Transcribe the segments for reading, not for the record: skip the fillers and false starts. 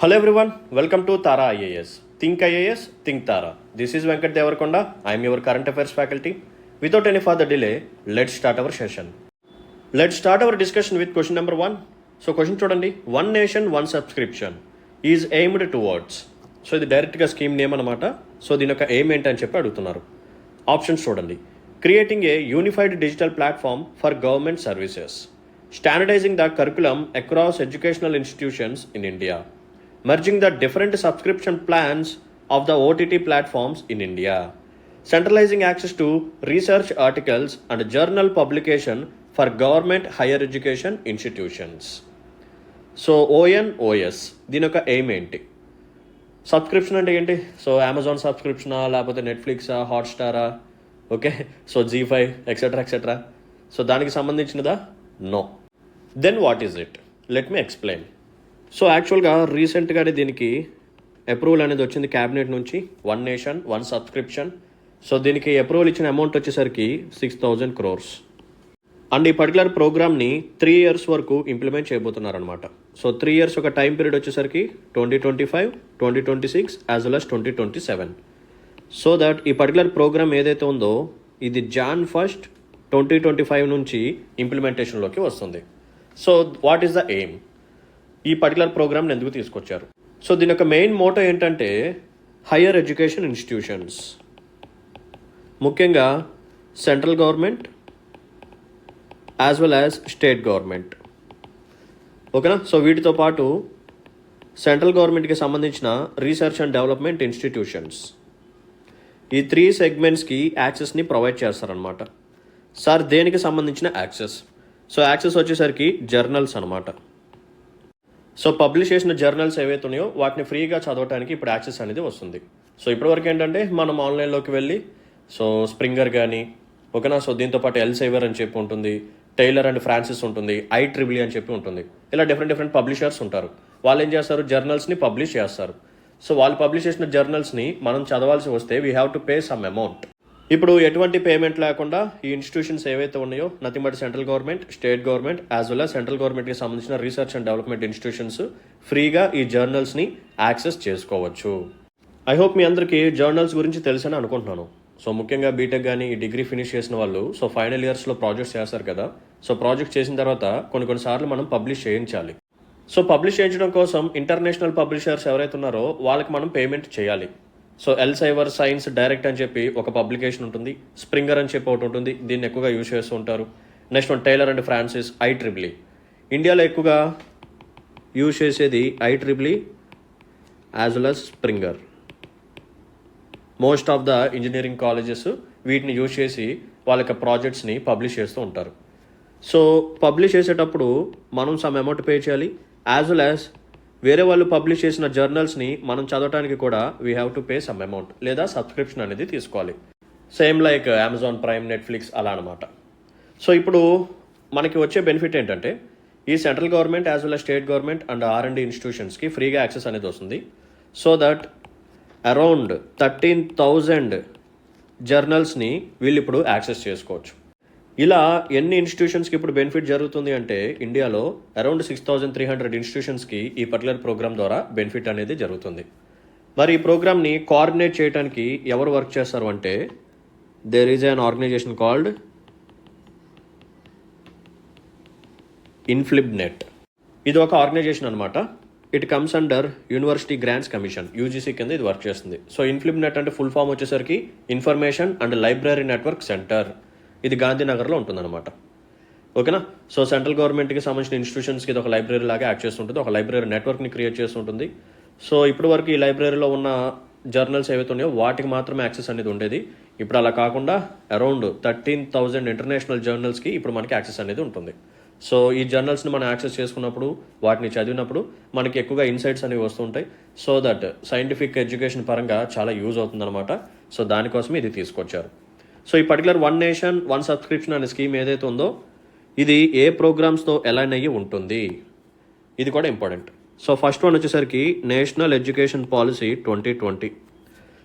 Hello everyone, welcome to Tara IAS. Think IAS, think Tara. This is Venkat Devarkonda. I am your current affairs faculty. Without any further delay, let's start our session. Let's start our discussion with question number 1. So question చూడండి, one nation, one subscription is aimed towards. So ఇది డైరెక్ట్గా scheme name అనమాట. So దీని యొక్క aim ఏంటి అని చెప్పి అడుగుతున్నారు. ఆప్షన్స్ చూడండి, creating a unified digital platform for government services, standardising the curriculum across educational institutions in India, merging the different subscription plans of the OTT platforms in India, centralizing access to research articles and journal publication for government higher education institutions. So ONOS దీని యొక్క aim ఏంటి? Subscription అంటే ఏంటి? So Amazon సబ్స్క్రిప్షనా, లేకపోతే నెట్ఫ్లిక్సా, హాట్స్టారా, okay, so G5 etcetera. So దానికి సంబంధించినదా? No. Then what is it? Let me explain. So యాక్చువల్గా రీసెంట్గానే దీనికి అప్రూవల్ అనేది వచ్చింది క్యాబినెట్ నుంచి, one nation one subscription. So దీనికి అప్రూవల్ ఇచ్చిన అమౌంట్ వచ్చేసరికి 6,000 crores. అండ్ ఈ పర్టికులర్ ప్రోగ్రామ్ని 3 years వరకు ఇంప్లిమెంట్ చేయబోతున్నారనమాట. సో 3 years ఒక టైం పీరియడ్ వచ్చేసరికి 2025, 2026 as well as 2027. So that ఈ పర్టికులర్ ప్రోగ్రామ్ ఏదైతే ఉందో ఇది Jan 1, 2025 నుంచి ఇంప్లిమెంటేషన్లోకి వస్తుంది. So what is the aim? ఈ పర్టికులర్ ప్రోగ్రామ్ని ఎందుకు తీసుకొచ్చారు? సో దీని యొక్క మెయిన్ మోటో ఏంటంటే హయ్యర్ ఎడ్యుకేషన్ ఇన్స్టిట్యూషన్స్, ముఖ్యంగా central government as well as state government, ఓకేనా. సో వీటితో పాటు సెంట్రల్ గవర్నమెంట్కి సంబంధించిన రీసెర్చ్ అండ్ డెవలప్మెంట్ ఇన్స్టిట్యూషన్స్, ఈ 3 segmentsకి యాక్సెస్ని ప్రొవైడ్ చేస్తారనమాట. సార్ దేనికి సంబంధించిన యాక్సెస్? సో యాక్సెస్ వచ్చేసరికి జర్నల్స్ అనమాట. సో పబ్లిష్ చేసిన జర్నల్స్ ఏవైతే ఉన్నాయో వాటిని ఫ్రీగా చదవడానికి ఇప్పుడు యాక్సెస్ అనేది వస్తుంది. సో ఇప్పటివరకు ఏంటంటే మనం ఆన్లైన్లోకి వెళ్ళి సో స్ప్రింగర్ కానీ, ఓకేనా, సో దీంతోపాటు ఎల్సెవియర్ అని చెప్పి ఉంటుంది, టైలర్ అండ్ ఫ్రాన్సిస్ ఉంటుంది, IEEE అని చెప్పి ఉంటుంది. ఇలా డిఫరెంట్ పబ్లిషర్స్ ఉంటారు. వాళ్ళు ఏం చేస్తారు? జర్నల్స్ని పబ్లిష్ చేస్తారు. సో వాళ్ళు పబ్లిష్ చేసిన జర్నల్స్ని మనం చదవాల్సి వస్తే we have to pay some amount. ఇప్పుడు ఎటువంటి పేమెంట్ లేకుండా ఈ ఇన్స్టిట్యూషన్స్ ఏవైతే ఉన్నాయో nothing but central government, state government as well as central గవర్నమెంట్కి సంబంధించిన రీసెర్చ్ అండ్ డెవలప్మెంట్ ఇన్స్టిట్యూషన్స్ ఫ్రీగా ఈ జర్నల్స్ని యాక్సెస్ చేసుకోవచ్చు. ఐ హోప్ మీ అందరికీ జర్నల్స్ గురించి తెలుసని అనుకుంటున్నాను. సో ముఖ్యంగా బీటెక్ కానీ ఈ డిగ్రీ ఫినిష్ చేసిన వాళ్ళు సో ఫైనల్ ఇయర్స్లో ప్రాజెక్ట్స్ చేస్తారు కదా. సో ప్రాజెక్ట్ చేసిన తర్వాత కొన్నిసార్లు మనం పబ్లిష్ చేయించాలి. సో పబ్లిష్ చేయించడం కోసం ఇంటర్నేషనల్ పబ్లిషర్స్ ఎవరైతే ఉన్నారో వాళ్ళకి మనం పేమెంట్ చేయాలి. సో ఎల్సెవియర్ సైన్స్ డైరెక్ట్ అని చెప్పి ఒక పబ్లికేషన్ ఉంటుంది, స్ప్రింగర్ అని చెప్పి ఒకటి ఉంటుంది, దీన్ని ఎక్కువగా యూజ్ చేస్తూ ఉంటారు. Next one Taylor and Francis, IEEE. ఇండియాలో ఎక్కువగా యూజ్ చేసేది IEEE as well as Springer. Most of the engineering colleges వీటిని యూజ్ చేసి వాళ్ళ యొక్క ప్రాజెక్ట్స్ని పబ్లిష్ చేస్తూ ఉంటారు. సో పబ్లిష్ చేసేటప్పుడు మనం సమ్ అమౌంట్ పే చేయాలి, యాజ్ వెల్ as వేరే వాళ్ళు పబ్లిష్ చేసిన జర్నల్స్ని మనం చదవడానికి కూడా we have to pay some amount, లేదా సబ్స్క్రిప్షన్ అనేది తీసుకోవాలి. Same like Amazon prime, Netflix అలా అనమాట. సో ఇప్పుడు మనకి వచ్చే బెనిఫిట్ ఏంటంటే ఈ central government as well as state government and R&D ఇన్స్టిట్యూషన్స్కి ఫ్రీగా యాక్సెస్ అనేది వస్తుంది. సో దట్ అరౌండ్ 13,000 జర్నల్స్ని వీళ్ళు ఇప్పుడు యాక్సెస్ చేసుకోవచ్చు. ఇలా ఎన్ని ఇన్స్టిట్యూషన్స్కి ఇప్పుడు బెనిఫిట్ జరుగుతుంది అంటే ఇండియాలో అరౌండ్ 6,300 ఇన్స్టిట్యూషన్స్కి ఈ పర్టికులర్ ప్రోగ్రామ్ ద్వారా బెనిఫిట్ అనేది జరుగుతుంది. మరి ఈ ప్రోగ్రామ్ని కోఆర్డినేట్ చేయడానికి ఎవరు వర్క్ చేస్తారు అంటే there is an organisation called INFLIBNET. ఇది ఒక ఆర్గనైజేషన్ అనమాట. It comes under university grants commission, UGC కింద ఇది వర్క్ చేస్తుంది. సో INFLIBNET అంటే ఫుల్ ఫామ్ వచ్చేసరికి information and library network centre. ఇది గాంధీనగర్లో ఉంటుందన్నమాట, ఓకేనా. సో సెంట్రల్ గవర్నమెంట్కి సంబంధించిన ఇన్స్టిట్యూషన్స్కి ఇది ఒక లైబ్రరీ లాగా యాక్ట్ చేస్తుంటుంది, ఒక లైబ్రరీ నెట్వర్క్ని క్రియేట్ చేస్తుంటుంది. సో ఇప్పటి వరకు ఈ లైబ్రరీలో ఉన్న జర్నల్స్ ఏవైతే ఉన్నాయో వాటికి మాత్రమే యాక్సెస్ అనేది ఉండేది. ఇప్పుడు అలా కాకుండా అరౌండ్ 13,000 ఇంటర్నేషనల్ జర్నల్స్కి ఇప్పుడు మనకి యాక్సెస్ అనేది ఉంటుంది. సో ఈ జర్నల్స్ని మనం యాక్సెస్ చేసుకున్నప్పుడు, వాటిని చదివినప్పుడు మనకి ఎక్కువగా ఇన్సైట్స్ అనేవి వస్తుంటాయి. సో దట్ సైంటిఫిక్ ఎడ్యుకేషన్ పరంగా చాలా యూజ్ అవుతుందన్నమాట. సో దానికోసం ఇది తీసుకొచ్చారు. సో ఈ particular one nation one subscription అనే స్కీమ్ ఏదైతే ఉందో ఇది ఏ ప్రోగ్రామ్స్తో అలైన్ అయ్యి ఉంటుంది, ఇది కూడా ఇంపార్టెంట్. సో ఫస్ట్ వన్ వచ్చేసరికి నేషనల్ ఎడ్యుకేషన్ పాలసీ 2020.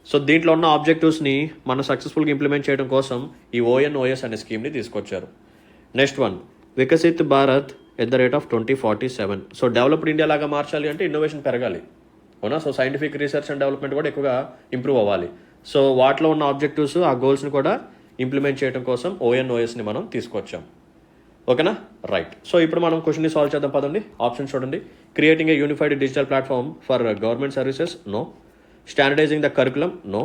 సో దీంట్లో ఉన్న ఆబ్జెక్టివ్స్ని మనం సక్సెస్ఫుల్గా ఇంప్లిమెంట్ చేయడం కోసం ఈ ONOS అనే స్కీమ్ని తీసుకొచ్చారు. Next one Viksit Bharat @ 2047. So developed India లాగా మార్చాలి అంటే ఇన్నోవేషన్ పెరగాలి. అవునా. So scientific research and development కూడా ఎక్కువగా ఇంప్రూవ్ అవ్వాలి. సో వాటిలో ఉన్న ఆబ్జెక్టివ్స్, ఆ గోల్స్ని కూడా ఇంప్లిమెంట్ చేయడం కోసం ONOSని మనం తీసుకొచ్చాం. ఓకేనా, రైట్. సో ఇప్పుడు మనం క్వశ్చన్ని సాల్వ్ చేద్దాం పదండి. ఆప్షన్ చూడండి. Creating a unified digital platform for government services, no. Standardising the curriculum, no.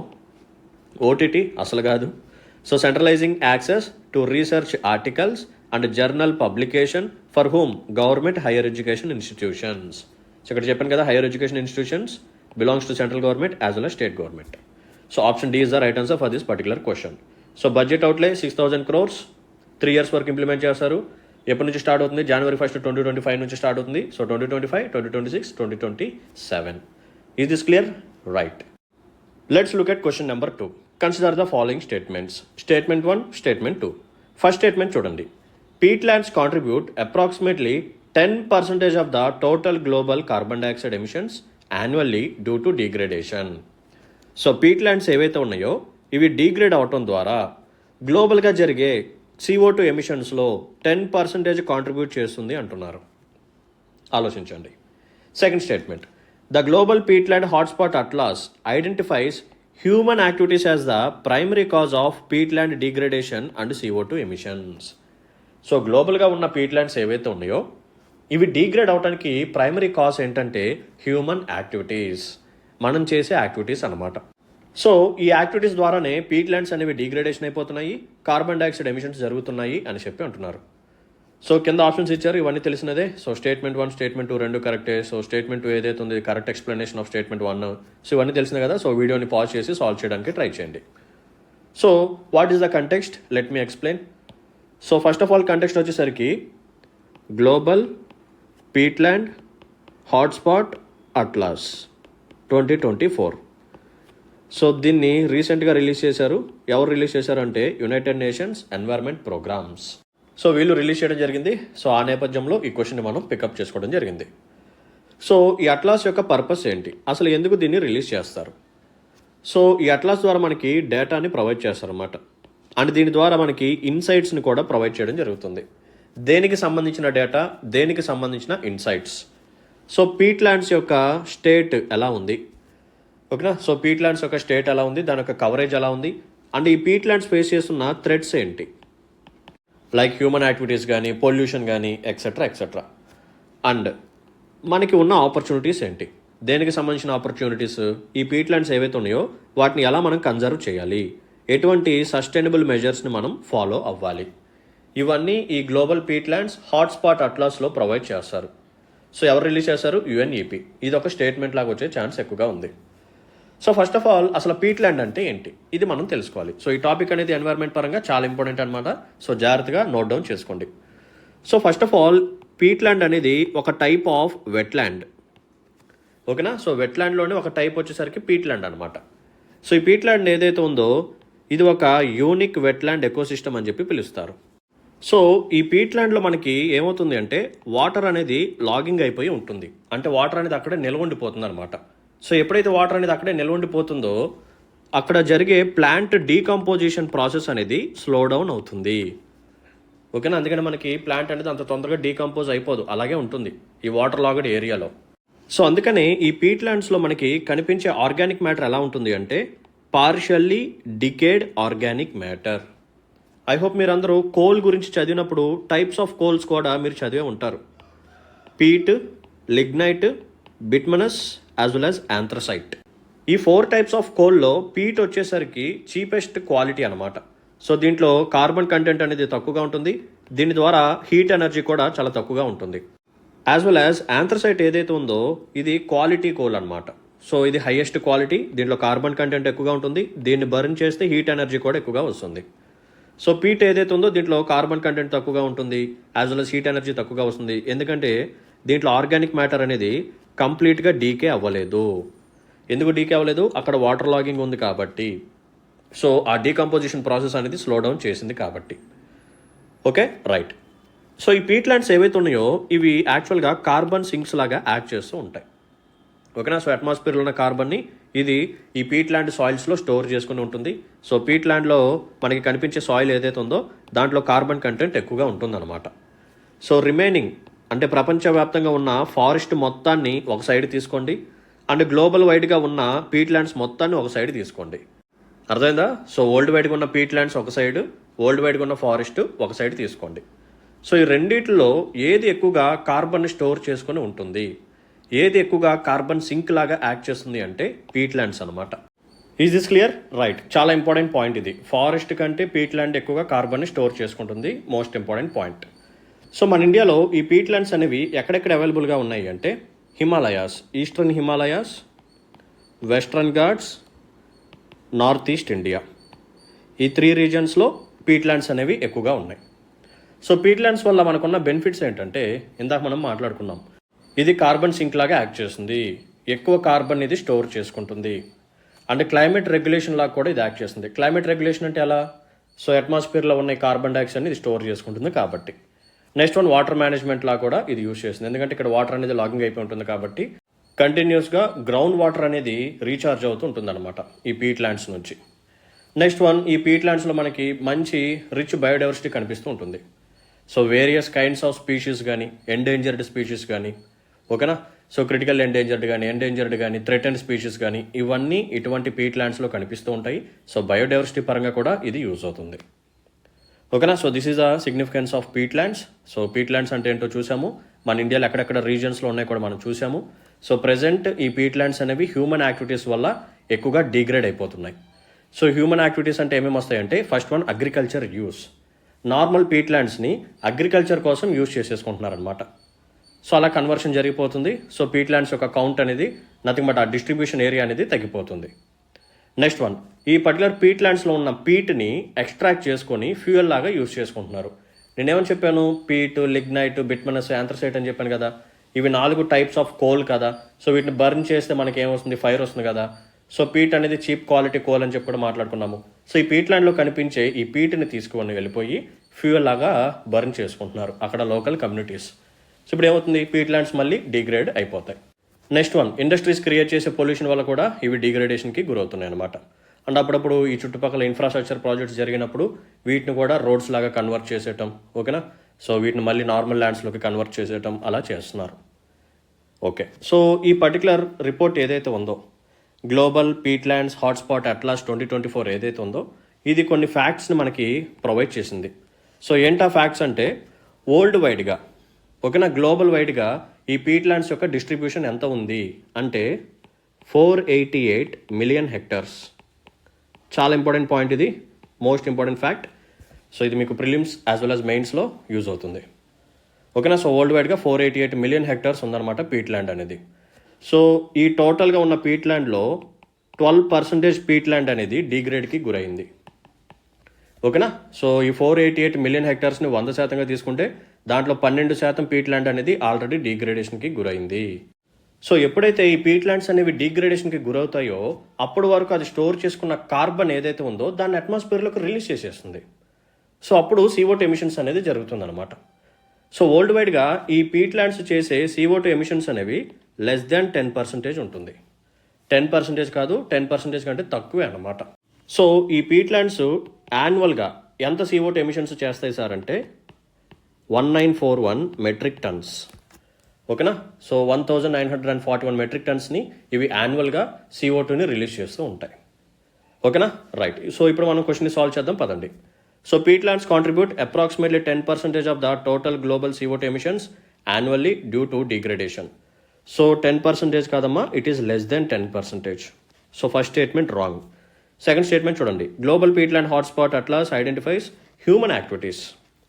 OTT అసలు కాదు. So centralising access to research articles and journal publication for home government higher education institutions. So ఇక్కడ చెప్పాను కదా, higher education institutions belongs to central government as well as state government. So option D is the right answer for this particular question. So budget outlay 6,000 crores, 3 years వరకు implement చేస్తారు. ఎప్పటి నుంచి start అవుతుంది? January 1st, 2025 నుంచి start అవుతుంది. So 2025, 2026, 2027. Is this clear? Right. Let's look at question number 2. Consider the following statements. Statement 1, Statement 2. First statement చూడండి. Peatlands contribute approximately 10% of the total global carbon dioxide emissions annually due to degradation. So peatlands ఏవైతే ఉన్నాయో ఇవి degrade అవటం ద్వారా గ్లోబల్గా జరిగే CO2 ఎమిషన్స్లో 10% contribute చేస్తుంది అంటున్నారు. ఆలోచించండి. Second statement. The global peatland hotspot atlas identifies human activities as the primary cause of peatland degradation and CO2 emissions. So గ్లోబల్గా ఉన్న పీట్లాండ్స్ ఏవైతే ఉన్నాయో ఇవి డీగ్రేడ్ అవడానికి ప్రైమరీ కాజ్ ఏంటంటే హ్యూమన్ యాక్టివిటీస్, మనం చేసే యాక్టివిటీస్ అన్నమాట. సో ఈ యాక్టివిటీస్ ద్వారానే పీట్లాండ్స్ అనేవి డీగ్రేడేషన్ అయిపోతున్నాయి, కార్బన్ డైఆక్సైడ్ ఎమిషన్స్ జరుగుతున్నాయి అని చెప్పి అంటున్నారు. సో కింద ఆప్షన్స్ ఇచ్చారు, ఇవన్నీ తెలిసినదే. సో స్టేట్మెంట్ 1, స్టేట్మెంట్ 2 రెండు కరెక్టే. సో స్టేట్మెంట్ 2 ఏదైతే ఉంది correct explanation of statement 1. So ఇవన్నీ తెలిసినాయి కదా. సో వీడియోని పాజ్ చేసి సాల్వ్ చేయడానికి ట్రై చేయండి. So what is the context? Let me explain. So first of all context వచ్చేసరికి global peatland hotspot atlas 2024. So దీన్ని రీసెంట్గా రిలీజ్ చేశారు. ఎవరు రిలీజ్ చేశారు అంటే United Nations environment programmes. So వీళ్ళు రిలీజ్ చేయడం జరిగింది. సో ఆ నేపథ్యంలో ఈ క్వశ్చన్ని మనం పికప్ చేసుకోవడం జరిగింది. సో ఈ అట్లాస్ యొక్క పర్పస్ ఏంటి, అసలు ఎందుకు దీన్ని రిలీజ్ చేస్తారు? సో ఈ అట్లాస్ ద్వారా మనకి డేటాని ప్రొవైడ్ చేస్తారన్నమాట. అండ్ దీని ద్వారా మనకి ఇన్సైట్స్ని కూడా ప్రొవైడ్ చేయడం జరుగుతుంది. దేనికి సంబంధించిన డేటా, దేనికి సంబంధించిన ఇన్సైట్స్. సో పీట్లాండ్స్ యొక్క స్టేట్ ఎలా ఉంది, ఓకేనా. సో పీట్లాండ్స్ యొక్క స్టేట్ ఎలా ఉంది, దాని యొక్క కవరేజ్ ఎలా ఉంది, అండ్ ఈ పీట్లాండ్స్ ఫేస్ చేస్తున్న థ్రెట్స్ ఏంటి, లైక్ హ్యూమన్ యాక్టివిటీస్ కానీ, పొల్యూషన్ కానీ, ఎక్సెట్రా ఎక్సెట్రా. అండ్ మనకి ఉన్న ఆపర్చునిటీస్ ఏంటి, దేనికి సంబంధించిన ఆపర్చునిటీస్, ఈ పీట్లాండ్స్ ఏవైతే ఉన్నాయో వాటిని ఎలా మనం కన్జర్వ్ చేయాలి, ఎటువంటి సస్టైనబుల్ మెజర్స్ని మనం ఫాలో అవ్వాలి, ఇవన్నీ ఈ గ్లోబల్ పీట్లాండ్స్ హాట్స్పాట్ అట్లాస్లో ప్రొవైడ్ చేస్తారు. సో ఎవరు రిలీజ్ చేశారు? UNEP. ఇది ఒక స్టేట్మెంట్ లాగా వచ్చే ఛాన్స్ ఎక్కువగా ఉంది. సో ఫస్ట్ ఆఫ్ ఆల్ అసలు పీట్లాండ్ అంటే ఏంటి, ఇది మనం తెలుసుకోవాలి. సో ఈ టాపిక్ అనేది ఎన్వైర్న్మెంట్ పరంగా చాలా ఇంపార్టెంట్ అనమాట. సో జాగ్రత్తగా నోట్ డౌన్ చేసుకోండి. సో ఫస్ట్ ఆఫ్ ఆల్ పీట్లాండ్ అనేది ఒక టైప్ ఆఫ్ వెట్లాండ్, ఓకేనా. సో వెట్లాండ్లోనే ఒక టైప్ వచ్చేసరికి పీట్లాండ్ అనమాట. సో ఈ పీట్లాండ్ ఏదైతే ఉందో ఇది ఒక యూనిక్ వెట్లాండ్ ఎకోసిస్టమ్ అని చెప్పి పిలుస్తారు. సో ఈ పీట్లాండ్లో మనకి ఏమవుతుంది అంటే వాటర్ అనేది లాగింగ్ అయిపోయి ఉంటుంది, అంటే వాటర్ అనేది అక్కడే నిల్వండిపోతుంది అనమాట. సో ఎప్పుడైతే వాటర్ అనేది అక్కడే నిల్వండిపోతుందో అక్కడ జరిగే ప్లాంట్ డీకంపోజిషన్ ప్రాసెస్ అనేది స్లో డౌన్ అవుతుంది, ఓకేనా. అందుకని మనకి ప్లాంట్ అనేది అంత తొందరగా డీకంపోజ్ అయిపోదు, అలాగే ఉంటుంది ఈ వాటర్ లాగడ్ ఏరియాలో. సో అందుకని ఈ పీట్లాండ్స్లో మనకి కనిపించే ఆర్గానిక్ మ్యాటర్ ఎలా ఉంటుంది అంటే partially decade organic matter. I hope మీరు అందరూ కోల్ గురించి చదివినప్పుడు టైప్స్ ఆఫ్ కోల్స్ కూడా మీరు చదివే ఉంటారు. Peat, lignite, bituminous as well as anthracite. ఈ 4 టైప్స్ ఆఫ్ కోల్లో పీట్ వచ్చేసరికి చీపెస్ట్ క్వాలిటీ అనమాట. సో దీంట్లో కార్బన్ కంటెంట్ అనేది తక్కువగా ఉంటుంది, దీని ద్వారా హీట్ ఎనర్జీ కూడా చాలా తక్కువగా ఉంటుంది. యాజ్ వెల్ యాజ్ యాంథ్రసైట్ ఏదైతే ఉందో ఇది క్వాలిటీ కోల్ అనమాట. సో ఇది హైయెస్ట్ క్వాలిటీ, దీంట్లో కార్బన్ కంటెంట్ ఎక్కువగా ఉంటుంది, దీన్ని బర్న్ చేస్తే హీట్ ఎనర్జీ కూడా ఎక్కువగా వస్తుంది. సో పీట్ ఏదైతే ఉందో దీంట్లో కార్బన్ కంటెంట్ తక్కువగా ఉంటుంది, as well as heat energy తక్కువగా వస్తుంది, ఎందుకంటే దీంట్లో ఆర్గానిక్ మ్యాటర్ అనేది కంప్లీట్గా డీకే అవ్వలేదు. ఎందుకు డీకే అవ్వలేదు? అక్కడ వాటర్ లాగింగ్ ఉంది కాబట్టి. సో ఆ డీకంపోజిషన్ ప్రాసెస్ అనేది స్లో డౌన్ చేసింది కాబట్టి. Okay, right. సో ఈ పీట్లాండ్స్ ఏవైతే ఉన్నాయో ఇవి యాక్చువల్గా కార్బన్ సింక్స్ లాగా యాక్ట్ చేస్తూ ఉంటాయి, ఓకేనా. సో అట్మాస్ఫియర్లో ఉన్న కార్బన్ని ఇది ఈ పీట్లాండ్ సాయిల్స్లో స్టోర్ చేసుకుని ఉంటుంది. సో పీట్లాండ్లో మనకి కనిపించే సాయిల్ ఏదైతే ఉందో దాంట్లో కార్బన్ కంటెంట్ ఎక్కువగా ఉంటుందన్నమాట. సో రిమైనింగ్ అంటే ప్రపంచవ్యాప్తంగా ఉన్న ఫారెస్ట్ మొత్తాన్ని ఒక సైడ్ తీసుకోండి, అండ్ గ్లోబల్ వైడ్గా ఉన్న పీట్ ల్యాండ్స్ మొత్తాన్ని ఒక సైడ్ తీసుకోండి. అర్థమైందా? సో వరల్డ్ వైడ్గా ఉన్న పీట్ ల్యాండ్స్ ఒక సైడ్, వరల్డ్ వైడ్గా ఉన్న ఫారెస్ట్ ఒక సైడ్ తీసుకోండి. సో ఈ రెండిట్లో ఏది ఎక్కువగా కార్బన్ స్టోర్ చేసుకొని ఉంటుంది, ఏది ఎక్కువగా కార్బన్ సింక్ లాగా యాక్ట్ చేస్తుంది అంటే పీట్ ల్యాండ్స్ అనమాట. Is this clear? రైట్. చాలా ఇంపార్టెంట్ పాయింట్ ఇది. ఫారెస్ట్ కంటే పీట్ ల్యాండ్ ఎక్కువగా కార్బన్ని స్టోర్ చేసుకుంటుంది. Most important point. సో మన ఇండియాలో ఈ పీట్ ల్యాండ్స్ అనేవి ఎక్కడెక్కడ అవైలబుల్గా ఉన్నాయి అంటే Himalayas, eastern Himalayas, western Ghats, north east India, ఈ 3 రీజన్స్లో పీట్ ల్యాండ్స్ అనేవి ఎక్కువగా ఉన్నాయి. సో పీట్ ల్యాండ్స్ వల్ల మనకున్న బెనిఫిట్స్ ఏంటంటే ఇందాక మనం మాట్లాడుకున్నాం, ఇది కార్బన్ సింక్ లాగా యాక్ట్ చేస్తుంది, ఎక్కువ కార్బన్ ఇది స్టోర్ చేసుకుంటుంది. అండ్ క్లైమేట్ రెగ్యులేషన్ లాగా కూడా ఇది యాక్ట్ చేస్తుంది. క్లైమేట్ రెగ్యులేషన్ అంటే ఎలా? సో అట్మాస్ఫియర్లో ఉన్న కార్బన్ డైఆక్సైడ్ని ఇది స్టోర్ చేసుకుంటుంది కాబట్టి. నెక్స్ట్ వన్ వాటర్ మేనేజ్మెంట్ లా కూడా ఇది యూజ్ చేస్తుంది. ఎందుకంటే ఇక్కడ వాటర్ అనేది లాగింగ్ అయిపోయి ఉంటుంది కాబట్టి కంటిన్యూస్గా గ్రౌండ్ వాటర్ అనేది రీఛార్జ్ అవుతూ ఉంటుంది అనమాట ఈ పీట్ ల్యాండ్స్ నుంచి. నెక్స్ట్ వన్, ఈ పీట్ ల్యాండ్స్లో మనకి మంచి రిచ్ బయోడైవర్సిటీ కనిపిస్తూ ఉంటుంది. So various kinds of species కానీ, ఎండేంజర్డ్ స్పీషీస్ కానీ, ఓకేనా, సో క్రిటికల్ ఎండేంజర్డ్ కానీ థ్రెటెండ్ స్పీషీస్ కానీ ఇవన్నీ ఇటువంటి పీట్ ల్యాండ్స్లో కనిపిస్తూ ఉంటాయి. సో బయోడైవర్సిటీ పరంగా కూడా ఇది యూజ్ అవుతుంది. ఓకేనా. So this is the significance of peat lands. So peat lands అంటే ఏంటో చూసాము, మన ఇండియాలో ఎక్కడెక్కడ రీజన్స్లో ఉన్నాయి కూడా మనం చూసాము. సో ప్రెజెంట్ ఈ పీట్ ల్యాండ్స్ అనేవి హ్యూమన్ యాక్టివిటీస్ వల్ల ఎక్కువగా డిగ్రేడ్ అయిపోతున్నాయి. సో హ్యూమన్ యాక్టివిటీస్ అంటే ఏమేమి వస్తాయంటే first one agriculture use. Normal peat ల్యాండ్స్ని అగ్రికల్చర్ కోసం యూజ్ చేసేసుకుంటున్నారనమాట. సో అలా కన్వర్షన్ జరిగిపోతుంది. సో పీట్ ల్యాండ్స్ యొక్క కౌంట్ అనేది నథింగ్ బట్ ఆ డిస్ట్రిబ్యూషన్ ఏరియా అనేది తగ్గిపోతుంది. నెక్స్ట్ వన్, ఈ పర్టికులర్ పీట్ ల్యాండ్స్లో ఉన్న పీట్ని ఎక్స్ట్రాక్ట్ చేసుకొని ఫ్యూయల్ లాగా యూజ్ చేసుకుంటున్నారు. నేనేమని చెప్పాను, పీట్, లిగ్నైట్, బిట్మనస్, యాంథ్రసైట్ అని చెప్పాను కదా. ఇవి 4 టైప్స్ ఆఫ్ కోల్ కదా. సో వీటిని బర్న్ చేస్తే మనకి ఏమొస్తుంది, ఫైర్ వస్తుంది కదా. సో పీట్ అనేది చీప్ క్వాలిటీ కోల్ అని చెప్పి కూడా మాట్లాడుకున్నాము. సో ఈ పీట్ ల్యాండ్లో కనిపించే ఈ పీట్ని తీసుకొని వెళ్ళిపోయి ఫ్యూయల్ లాగా బర్న్ చేసుకుంటున్నారు అక్కడ లోకల్ కమ్యూనిటీస్. సో ఇప్పుడు ఏమవుతుంది, పీట్ ల్యాండ్స్ మళ్ళీ డిగ్రేడ్ అయిపోతాయి. నెక్స్ట్ వన్, ఇండస్ట్రీస్ క్రియేట్ చేసే పొల్యూషన్ వల్ల కూడా ఇవి డిగ్రేడేషన్కి గురవుతున్నాయి అనమాట. అండ్ అప్పుడప్పుడు ఈ చుట్టుపక్కల ఇన్ఫ్రాస్ట్రక్చర్ ప్రాజెక్ట్స్ జరిగినప్పుడు వీటిని కూడా రోడ్స్ లాగా కన్వర్ట్ చేసేయటం, ఓకేనా. సో వీటిని మళ్ళీ నార్మల్ ల్యాండ్స్లోకి కన్వర్ట్ చేసేయటం అలా చేస్తున్నారు. ఓకే. సో ఈ పర్టికులర్ రిపోర్ట్ ఏదైతే ఉందో, global peat lands hotspot atlas 2024 ఏదైతే ఉందో, ఇది కొన్ని ఫ్యాక్ట్స్ని మనకి ప్రొవైడ్ చేసింది. సో ఏంటా ఫ్యాక్ట్స్ అంటే వరల్డ్ వైడ్గా, ఓకేనా, గ్లోబల్ వైడ్గా ఈ పీట్ ల్యాండ్స్ యొక్క డిస్ట్రిబ్యూషన్ ఎంత ఉంది అంటే 488 మిలియన్ హెక్టార్స్. చాలా ఇంపార్టెంట్ పాయింట్ ఇది, మోస్ట్ ఇంపార్టెంట్ ఫ్యాక్ట్. సో ఇది మీకు ప్రిలిమ్స్ యాజ్ వెల్ యాజ్ మెయిన్స్లో యూజ్ అవుతుంది. ఓకేనా. సో వరల్డ్ వైడ్గా 488 మిలియన్ హెక్టార్స్ ఉందన్నమాట పీట్ ల్యాండ్ అనేది. సో ఈ టోటల్గా ఉన్న పీట్ ల్యాండ్లో 12% పీట్ ల్యాండ్ అనేది డిగ్రేడ్కి గురైంది. ఓకేనా. సో ఈ 488 మిలియన్ హెక్టార్స్ని 100%గా తీసుకుంటే దాంట్లో 12% పీట్ ల్యాండ్ అనేది ఆల్రెడీ డిగ్రేడేషన్కి గురైంది. సో ఎప్పుడైతే ఈ పీట్ ల్యాండ్స్ అనేవి డిగ్రేడేషన్కి గురవుతాయో అప్పటి వరకు అది స్టోర్ చేసుకున్న కార్బన్ ఏదైతే ఉందో దాన్ని అట్మాస్ఫియర్లోకి రిలీజ్ చేసేస్తుంది. సో అప్పుడు CO2 ఎమిషన్స్ అనేది జరుగుతుందన్నమాట. సో వరల్డ్ వైడ్గా ఈ పీట్ ల్యాండ్స్ చేసే CO2 ఎమిషన్స్ అనేవి లెస్ దాన్ 10% ఉంటుంది. 10% కాదు, 10% కంటే తక్కువే అన్నమాట. సో ఈ పీట్ ల్యాండ్స్ యాన్యువల్గా ఎంత CO2 ఎమిషన్స్ చేస్తాయి సార్ అంటే 1941 మెట్రిక్ టన్స్. ఓకేనా. సో 1941 మెట్రిక్ టన్స్ని ఇవి యాన్యువల్గా CO2ని రిలీజ్ చేస్తూ ఉంటాయి. ఓకేనా. రైట్. సో ఇప్పుడు మనం క్వశ్చన్ని సాల్వ్ చేద్దాం పదండి. So peat lands contribute approximately 10% of the total global CO2 emissions annually due to degradation. So 10% కాదమ్మా, it is less than 10%. So first statement wrong. Second statement చూడండి, global peat land hotspot atlas identifies human activities.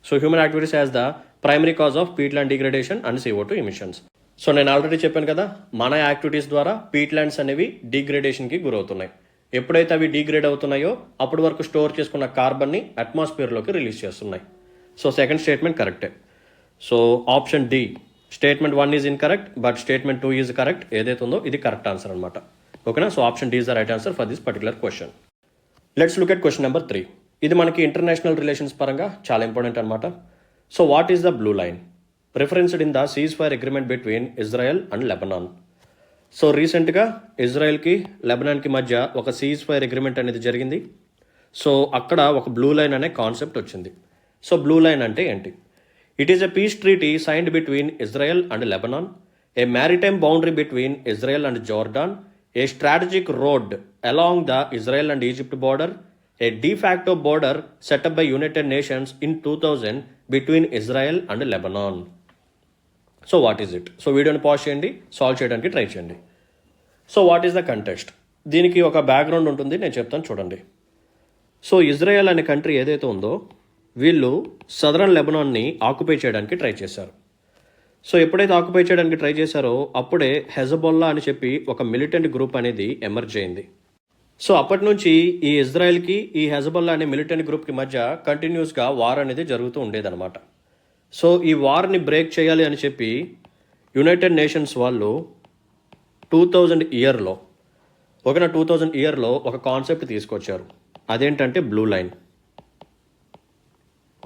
So human activities as the primary cause of peat land degradation and CO2 emissions. So నేను already చెప్పాను కదా, మన activities ద్వారా Pete lands అనేవి డిగ్రేడేషన్కి గురవుతున్నాయి. ఎప్పుడైతే అవి డిగ్రేడ్ అవుతున్నాయో అప్పటి వరకు స్టోర్ చేసుకున్న కార్బన్ని అట్మాస్ఫియర్లోకి రిలీజ్ చేస్తున్నాయి. సో సెకండ్ స్టేట్మెంట్ కరెక్టే. So option D, statement 1 is incorrect but statement 2 is correct. ఏదైతే ఉందో ఇది కరెక్ట్ ఆన్సర్ అనమాట. ఓకేనా. So option D is the right answer for this particular question. Let's look at question number 3. ఇది మనకి international relations పరంగా చాలా ఇంపార్టెంట్ అనమాట. So what is the blue line referenced in the ceasefire agreement between Israel and Lebanon. So రీసెంట్గా ఇజ్రాయెల్కి లెబనాన్కి మధ్య ఒక cease fire agreement అనేది జరిగింది. సో అక్కడ ఒక బ్లూ లైన్ అనే కాన్సెప్ట్ వచ్చింది. సో బ్లూ లైన్ అంటే ఏంటి? It is a piece treaty signed between Israel and Lebanon a maritime boundary between Israel and Jordan, a strategic road along the Israel and Egypt border, a de facto border set up by United Nations in 2000 between Israel and Lebanon. So what is it? So వీడియోని pause చేయండి, solve చేయడానికి try చేయండి. So what is the context? దీనికి ఒక background ఉంటుంది, నేను చెప్తాను చూడండి. సో ఇజ్రాయెల్ అనే కంట్రీ ఏదైతే ఉందో వీళ్ళు సదరన్ లెబనాన్ని ఆక్యుపై చేయడానికి ట్రై చేశారు. సో ఎప్పుడైతే ఆక్యుపై చేయడానికి ట్రై చేశారో అప్పుడే హెజబొల్లా అని చెప్పి ఒక మిలిటెంట్ గ్రూప్ అనేది ఎమర్జ్ అయింది. సో అప్పటి నుంచి ఈ ఇజ్రాయెల్కి ఈ హెజబొల్లా అనే మిలిటెంట్ గ్రూప్కి మధ్య కంటిన్యూస్గా వార్ అనేది జరుగుతూ ఉండేదన్నమాట. సో ఈ వార్ని బ్రేక్ చేయాలి అని చెప్పి యునైటెడ్ నేషన్స్ వాళ్ళు 2000 ఇయర్లో ఒక కాన్సెప్ట్ తీసుకొచ్చారు. అదేంటంటే బ్లూ లైన్.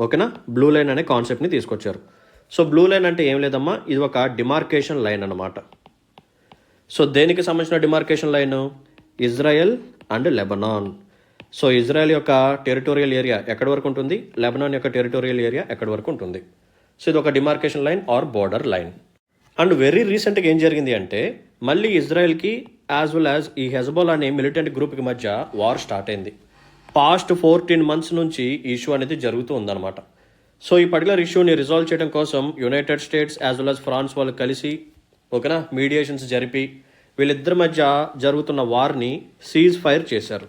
ఓకేనా, బ్లూ లైన్ అనే కాన్సెప్ట్ని తీసుకొచ్చారు. సో బ్లూ లైన్ అంటే ఏం లేదమ్మా, ఇది ఒక డిమార్కేషన్ లైన్ అన్నమాట. సో దేనికి సంబంధించిన demarcation line? Israel and Lebanon. So Israel యొక్క టెరిటోరియల్ ఏరియా ఎక్కడి వరకు ఉంటుంది, లెబనాన్ యొక్క టెరిటోరియల్ ఏరియా ఎక్కడి వరకు ఉంటుంది. సో ఇది ఒక demarcation line or border line. And very రీసెంట్గా ఏం జరిగింది అంటే మళ్ళీ ఇజ్రాయెల్కి యాజ్ వెల్ యాజ్ ఈ హెజ్బొల్లా అనే మిలిటెంట్ గ్రూప్కి మధ్య వార్ స్టార్ట్ అయింది. పాస్ట్ 14 months నుంచి ఈ ఇష్యూ అనేది జరుగుతూ ఉందన్నమాట. సో ఈ పర్టికులర్ ఇష్యూని రిజాల్వ్ చేయడం కోసం United States as well as France వాళ్ళు కలిసి ఓకేనా మీడియేషన్స్ జరిపి వీళ్ళిద్దరి మధ్య జరుగుతున్న వార్ని సీజ్ ఫైర్ చేశారు.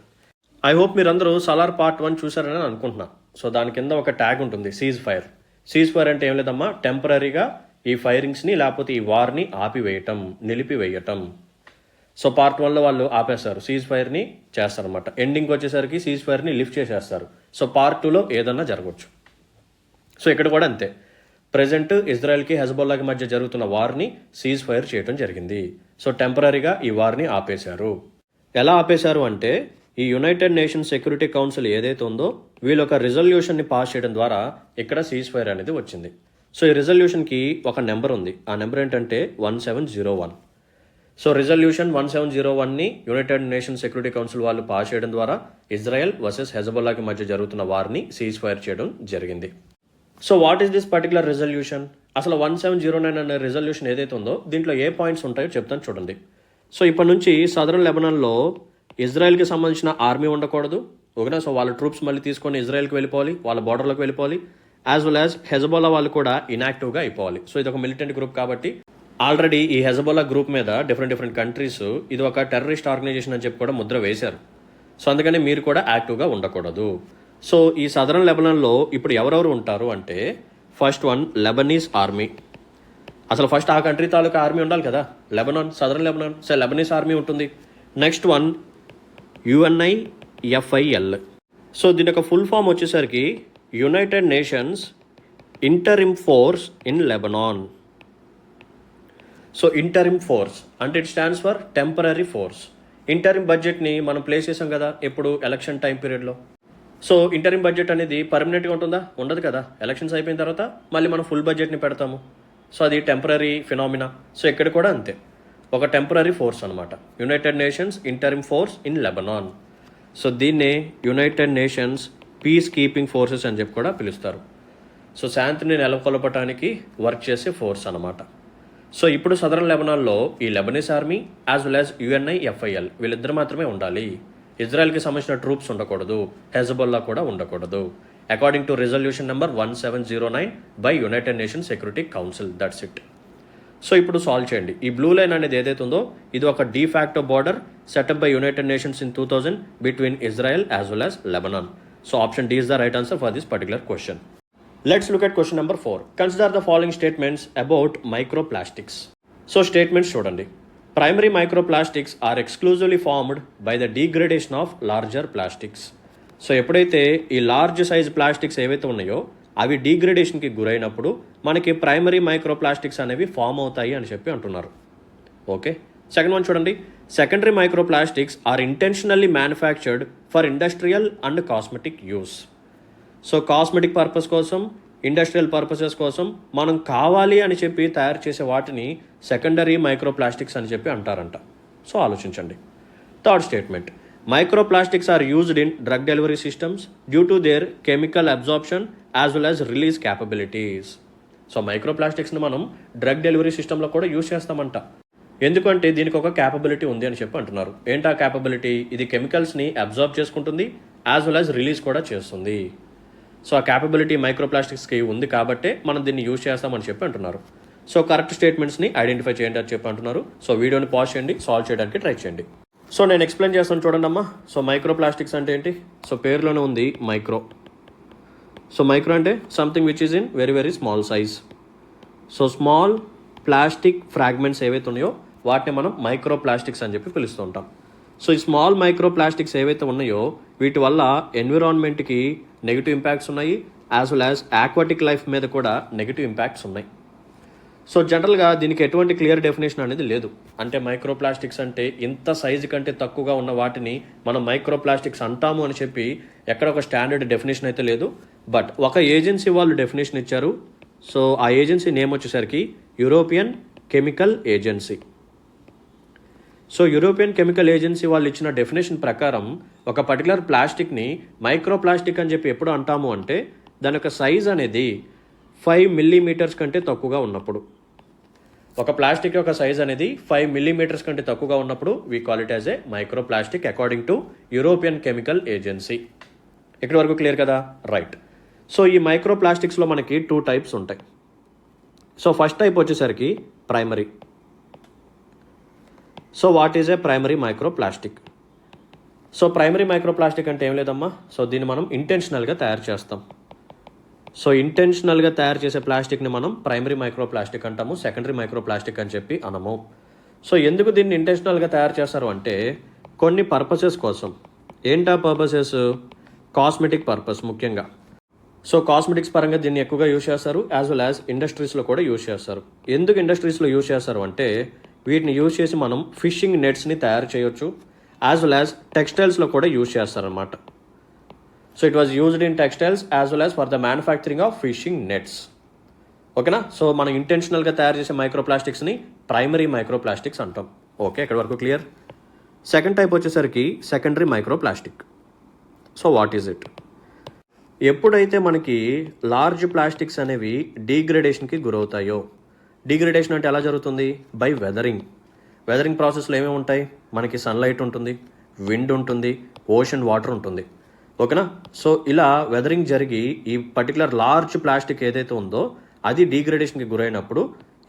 ఐ హోప్ మీరందరూ సలార్ పార్ట్ 1 చూసారని అనుకుంటున్నా. సో దాని కింద ఒక ట్యాగ్ ఉంటుంది, సీజ్ ఫైర్. సీజ్ ఫైర్ అంటే ఏం లేదమ్మా, టెంపరీగా ఈ ఫైరింగ్స్ని లేకపోతే ఈ వార్ని ఆపివేయటం, నిలిపివేయటం. సో పార్ట్ 1లో వాళ్ళు ఆపేస్తారు, సీజ్ ఫైర్ని చేస్తారనమాట. ఎండింగ్ వచ్చేసరికి సీజ్ ఫైర్ని లిఫ్ట్ చేసేస్తారు. సో పార్ట్ 2లో ఏదన్నా జరగవచ్చు. సో ఇక్కడ కూడా అంతే, ప్రజెంట్ ఇజ్రాయెల్కి హెజ్బొల్లాకి మధ్య జరుగుతున్న వార్ని సీజ్ ఫైర్ చేయడం జరిగింది. సో టెంపరీగా ఈ వార్ని ఆపేశారు. ఎలా ఆపేశారు అంటే ఈ యునైటెడ్ నేషన్స్ సెక్యూరిటీ కౌన్సిల్ ఏదైతే ఉందో వీళ్ళు ఒక రిజల్యూషన్ని పాస్ చేయడం ద్వారా ఇక్కడ సీజ్ ఫైర్ అనేది వచ్చింది. సో ఈ రిజల్యూషన్కి ఒక నెంబర్ ఉంది, ఆ నెంబర్ ఏంటంటే 1701. సో రిజల్యూషన్ 1701ని యునైటెడ్ నేషన్స్ సెక్యూరిటీ కౌన్సిల్ వాళ్ళు పాస్ చేయడం ద్వారా ఇజ్రాయెల్ వర్సెస్ హెజ్బొల్లాకి మధ్య జరుగుతున్న వార్ని సీజ్ ఫైర్ చేయడం జరిగింది. So what is this particular resolution? అసలు 1709 అనే రిజల్యూషన్ ఏదైతే ఉందో దీంట్లో ఏ పాయింట్స్ ఉంటాయో చెప్తాను చూడండి. సో ఇప్పటి నుంచి సదరన్ లెబనాన్లో ఇజ్రాయెల్కి సంబంధించిన ఆర్మీ ఉండకూడదు. ఓకేనా, సో వాళ్ళ ట్రూప్స్ మళ్ళీ తీసుకొని ఇజ్రాయెల్కి వెళ్ళిపోవాలి, వాళ్ళ బార్డర్లోకి వెళ్ళిపోవాలి. యాజ్ వెల్ యాజ్ హెజ్బొల్లా వాళ్ళు కూడా ఇనాక్టివ్గా అయిపోవాలి. సో ఇది ఒక మిలిటెంట్ గ్రూప్ కాబట్టి ఆల్రెడీ ఈ హెజ్బొల్లా గ్రూప్ మీద డిఫరెంట్ కంట్రీస్ ఇది ఒక టెర్రరిస్ట్ ఆర్గనైజేషన్ అని చెప్పి కూడా ముద్ర వేశారు. సో అందుకని మీరు కూడా యాక్టివ్గా ఉండకూడదు. సో ఈ సదరన్ లెబనాన్లో ఇప్పుడు ఎవరెవరు ఉంటారు అంటే ఫస్ట్ వన్ లెబనీస్ ఆర్మీ. అసలు ఫస్ట్ ఆ కంట్రీ తాలూకా ఆర్మీ ఉండాలి కదా, Lebanon, southern Lebanon. So Lebanese army ఉంటుంది. Next one UNIFIL. సో దీని యొక్క ఫుల్ ఫామ్ వచ్చేసరికి United Nations interim force in Lebanon. So interim force అంటే it stands for temporary force. Interim బడ్జెట్ని మనం ప్లేస్ చేసాం కదా ఎప్పుడు ఎలక్షన్ టైం పీరియడ్లో. సో ఇంటరిమ్ బడ్జెట్ అనేది పర్మనెంట్గా ఉంటుందా? ఉండదు కదా. ఎలక్షన్స్ అయిపోయిన తర్వాత మళ్ళీ మనం ఫుల్ బడ్జెట్ని పెడతాము. సో అది టెంపరరీ ఫినామినా. సో ఇక్కడ కూడా అంతే, ఒక టెంపరరీ ఫోర్స్ అనమాట. United Nations interim force in Lebanon. So దీన్నే United Nations peacekeeping forces అని చెప్పి కూడా పిలుస్తారు. సో శాంతిని నెలకొల్పటానికి వర్క్ చేసే ఫోర్స్ అనమాట. సో ఇప్పుడు సదరన్ లెబనాన్లో ఈ Lebanese army as well as UNIFIL వీళ్ళిద్దరు మాత్రమే ఉండాలి. ఇజ్రాయెల్కి సంబంధించిన ట్రూప్స్ ఉండకూడదు, హెజ్బొల్లా కూడా ఉండకూడదు. According to resolution number 1709 by United Nations Security Council. That's it. So ఇప్పుడు సాల్వ్ చేయండి. ఈ బ్లూ లైన్ అనేది ఏదైతే ఉందో ఇది ఒక de facto border set up by United Nations in 2000 between Israel as well as Lebanon. So option D is the right answer for this particular question. Let's look at question number 4. Consider the following statements about microplastics. So statements చూడండి. Primary microplastics are exclusively formed by the degradation of larger plastics. So ఎప్పుడైతే ఈ large size plastics ఏవైతే ఉన్నాయో అవి డీగ్రేడేషన్కి గురైనప్పుడు మనకి primary microplastics అనేవి form అవుతాయి అని చెప్పి అంటున్నారు. ఓకే, సెకండ్ వన్ చూడండి. Secondary microplastics are intentionally manufactured for industrial and cosmetic use. So cosmetic purpose కోసం, ఇండస్ట్రియల్ పర్పసెస్ కోసం మనం కావాలి అని చెప్పి తయారు చేసే వాటిని సెకండరీ మైక్రోప్లాస్టిక్స్ అని చెప్పి అంటారంట. సో ఆలోచించండి. Third statement, microplastics are used in drug delivery systems due to their chemical absorption as well as release capabilities. So మైక్రోప్లాస్టిక్స్ని మనం డ్రగ్ డెలివరీ సిస్టంలో కూడా యూజ్ చేస్తామంట. ఎందుకంటే దీనికి ఒక క్యాపబిలిటీ ఉంది అని చెప్పి అంటున్నారు. ఏంటా క్యాపబిలిటీ? ఇది కెమికల్స్ని అబ్జార్బ్ చేసుకుంటుంది, యాజ్ వెల్ యాజ్ రిలీజ్ కూడా చేస్తుంది. సో ఆ క్యాపబిలిటీ మైక్రోప్లాస్టిక్స్కి ఉంది కాబట్టే మనం దీన్ని యూజ్ చేస్తామని చెప్పి అంటున్నారు. సో కరెక్ట్ స్టేట్మెంట్స్ని ఐడెంటిఫై చేయండి అని చెప్పి అంటున్నారు. సో వీడియోని పాజ్ చేయండి, సాల్వ్ చేయడానికి ట్రై చేయండి. సో నేను ఎక్స్ప్లెయిన్ చేస్తాను చూడండి అమ్మా. సో మైక్రోప్లాస్టిక్స్ అంటే ఏంటి? సో పేరులోనే ఉంది మైక్రో. సో మైక్రో అంటే something which is in very very small size. So small plastic fragments ఏవైతే ఉన్నాయో వాటిని మనం మైక్రోప్లాస్టిక్స్ అని చెప్పి పిలుస్తూ ఉంటాం. సో ఈ స్మాల్ మైక్రోప్లాస్టిక్స్ ఏవైతే ఉన్నాయో వీటి వల్ల ఎన్విరాన్మెంట్కి నెగిటివ్ ఇంపాక్ట్స్ ఉన్నాయి, as well as aquatic life మీద కూడా నెగిటివ్ ఇంపాక్ట్స్ ఉన్నాయి. సో జనరల్గా దీనికి ఎటువంటి క్లియర్ డెఫినేషన్ అనేది లేదు. అంటే మైక్రోప్లాస్టిక్స్ అంటే ఇంత సైజు కంటే తక్కువగా ఉన్న వాటిని మనం మైక్రోప్లాస్టిక్స్ అంటాము అని చెప్పి ఎక్కడ ఒక స్టాండర్డ్ డెఫినేషన్ అయితే లేదు. బట్ ఒక ఏజెన్సీ వాళ్ళు డెఫినేషన్ ఇచ్చారు. సో ఆ ఏజెన్సీ నేమ్ వచ్చేసరికి European chemical agency. So European chemical agency వాళ్ళు ఇచ్చిన డెఫినేషన్ ప్రకారం ఒక పర్టికులర్ ప్లాస్టిక్ని మైక్రోప్లాస్టిక్ అని చెప్పి ఎప్పుడు అంటాము అంటే దాని యొక్క సైజ్ అనేది 5 మిల్లీమీటర్స్ కంటే తక్కువగా ఉన్నప్పుడు. ఒక ప్లాస్టిక్ యొక్క సైజ్ అనేది 5 మిల్లీమీటర్స్ కంటే తక్కువగా ఉన్నప్పుడు we call it as a microplastic according to European chemical agency. ఇక్కడ వరకు క్లియర్ కదా? రైట్. సో ఈ మైక్రోప్లాస్టిక్స్లో మనకి 2 టైప్స్ ఉంటాయి. సో ఫస్ట్ టైప్ వచ్చేసరికి primary. So what is a primary microplastic? So primary microplastic అంటే ఏం లేదమ్మా. సో దీన్ని మనం ఇంటెన్షనల్గా తయారు చేస్తాం. సో ఇంటెన్షనల్గా తయారు చేసే ప్లాస్టిక్ని మనం ప్రైమరీ మైక్రోప్లాస్టిక్ అంటాము, సెకండరీ మైక్రోప్లాస్టిక్ అని చెప్పి అనము. సో ఎందుకు దీన్ని ఇంటెన్షనల్గా తయారు చేస్తారు అంటే కొన్ని పర్పసెస్ కోసం. ఏంటా పర్పసెస్? కాస్మెటిక్ పర్పస్ ముఖ్యంగా. సో కాస్మెటిక్స్ పరంగా దీన్ని ఎక్కువగా యూజ్ చేస్తారు, యాజ్ వెల్ యాజ్ ఇండస్ట్రీస్లో కూడా యూజ్ చేస్తారు. ఎందుకు ఇండస్ట్రీస్లో యూజ్ చేస్తారు అంటే వీటిని యూజ్ చేసి మనం ఫిషింగ్ నెట్స్ని తయారు చేయొచ్చు, యాజ్ వెల్ యాజ్ టెక్స్టైల్స్లో కూడా యూజ్ చేస్తారనమాట. So it was used in textiles as well as for the manufacturing of fishing nets. ఓకేనా? సో మనం ఇంటెన్షనల్గా తయారు చేసే మైక్రోప్లాస్టిక్స్ని ప్రైమరీ మైక్రోప్లాస్టిక్స్ అంటాం. ఓకే, ఇక్కడ వరకు క్లియర్. సెకండ్ టైప్ వచ్చేసరికి secondary microplastic. So what is it? ఎప్పుడైతే మనకి లార్జ్ ప్లాస్టిక్స్ అనేవి డీగ్రేడేషన్కి గురవుతాయో, డీగ్రేడేషన్ అంటే ఎలా జరుగుతుంది? By weathering. వెదరింగ్ ప్రాసెస్లో ఏమేమి ఉంటాయి? మనకి సన్లైట్ ఉంటుంది, విండ్ ఉంటుంది, ఓషన్ వాటర్ ఉంటుంది. ఓకేనా? సో ఇలా వెదరింగ్ జరిగి ఈ పర్టికులర్ లార్జ్ ప్లాస్టిక్ ఏదైతే ఉందో అది డీగ్రేడేషన్కి గురైనప్పుడు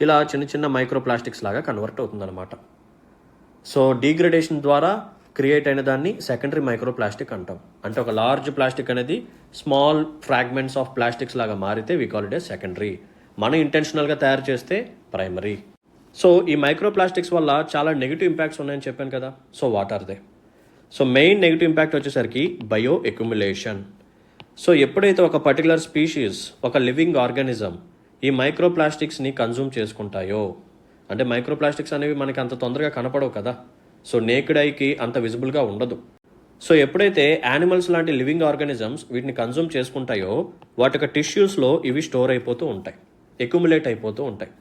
ఇలా చిన్న చిన్న మైక్రో ప్లాస్టిక్స్ లాగా కన్వర్ట్ అవుతుందన్నమాట. సో డీగ్రేడేషన్ ద్వారా క్రియేట్ అయిన దాన్ని సెకండరీ మైక్రో ప్లాస్టిక్ అంటాం. అంటే ఒక లార్జ్ ప్లాస్టిక్ అనేది స్మాల్ ఫ్రాగ్మెంట్స్ ఆఫ్ ప్లాస్టిక్స్ లాగా మారితే we call it a secondary. మనం ఇంటెన్షనల్గా తయారు చేస్తే ప్రైమరీ. సో ఈ మైక్రో ప్లాస్టిక్స్ వల్ల చాలా నెగిటివ్ ఇంపాక్ట్స్ ఉన్నాయని చెప్పాను కదా. So what are they? So main negative impact వచ్చేసరికి బయో అక్యుములేషన్. సో ఎప్పుడైతే ఒక పర్టికులర్ స్పీషీస్, ఒక లివింగ్ ఆర్గానిజం ఈ మైక్రో ప్లాస్టిక్స్ని కన్జ్యూమ్ చేసుకుంటాయో, అంటే మైక్రో ప్లాస్టిక్స్ అనేవి మనకి అంత తొందరగా కనపడవు కదా. సో నేకెడ్ ఐకి అంత విజిబుల్గా ఉండదు. సో ఎప్పుడైతే యానిమల్స్ లాంటి లివింగ్ ఆర్గానిజమ్స్ వీటిని కన్జ్యూమ్ చేసుకుంటాయో వాటి యొక్క టిష్యూస్లో ఇవి స్టోర్ అయిపోతూ ఉంటాయి, అక్యుములేట్ అయిపోతూ ఉంటాయి.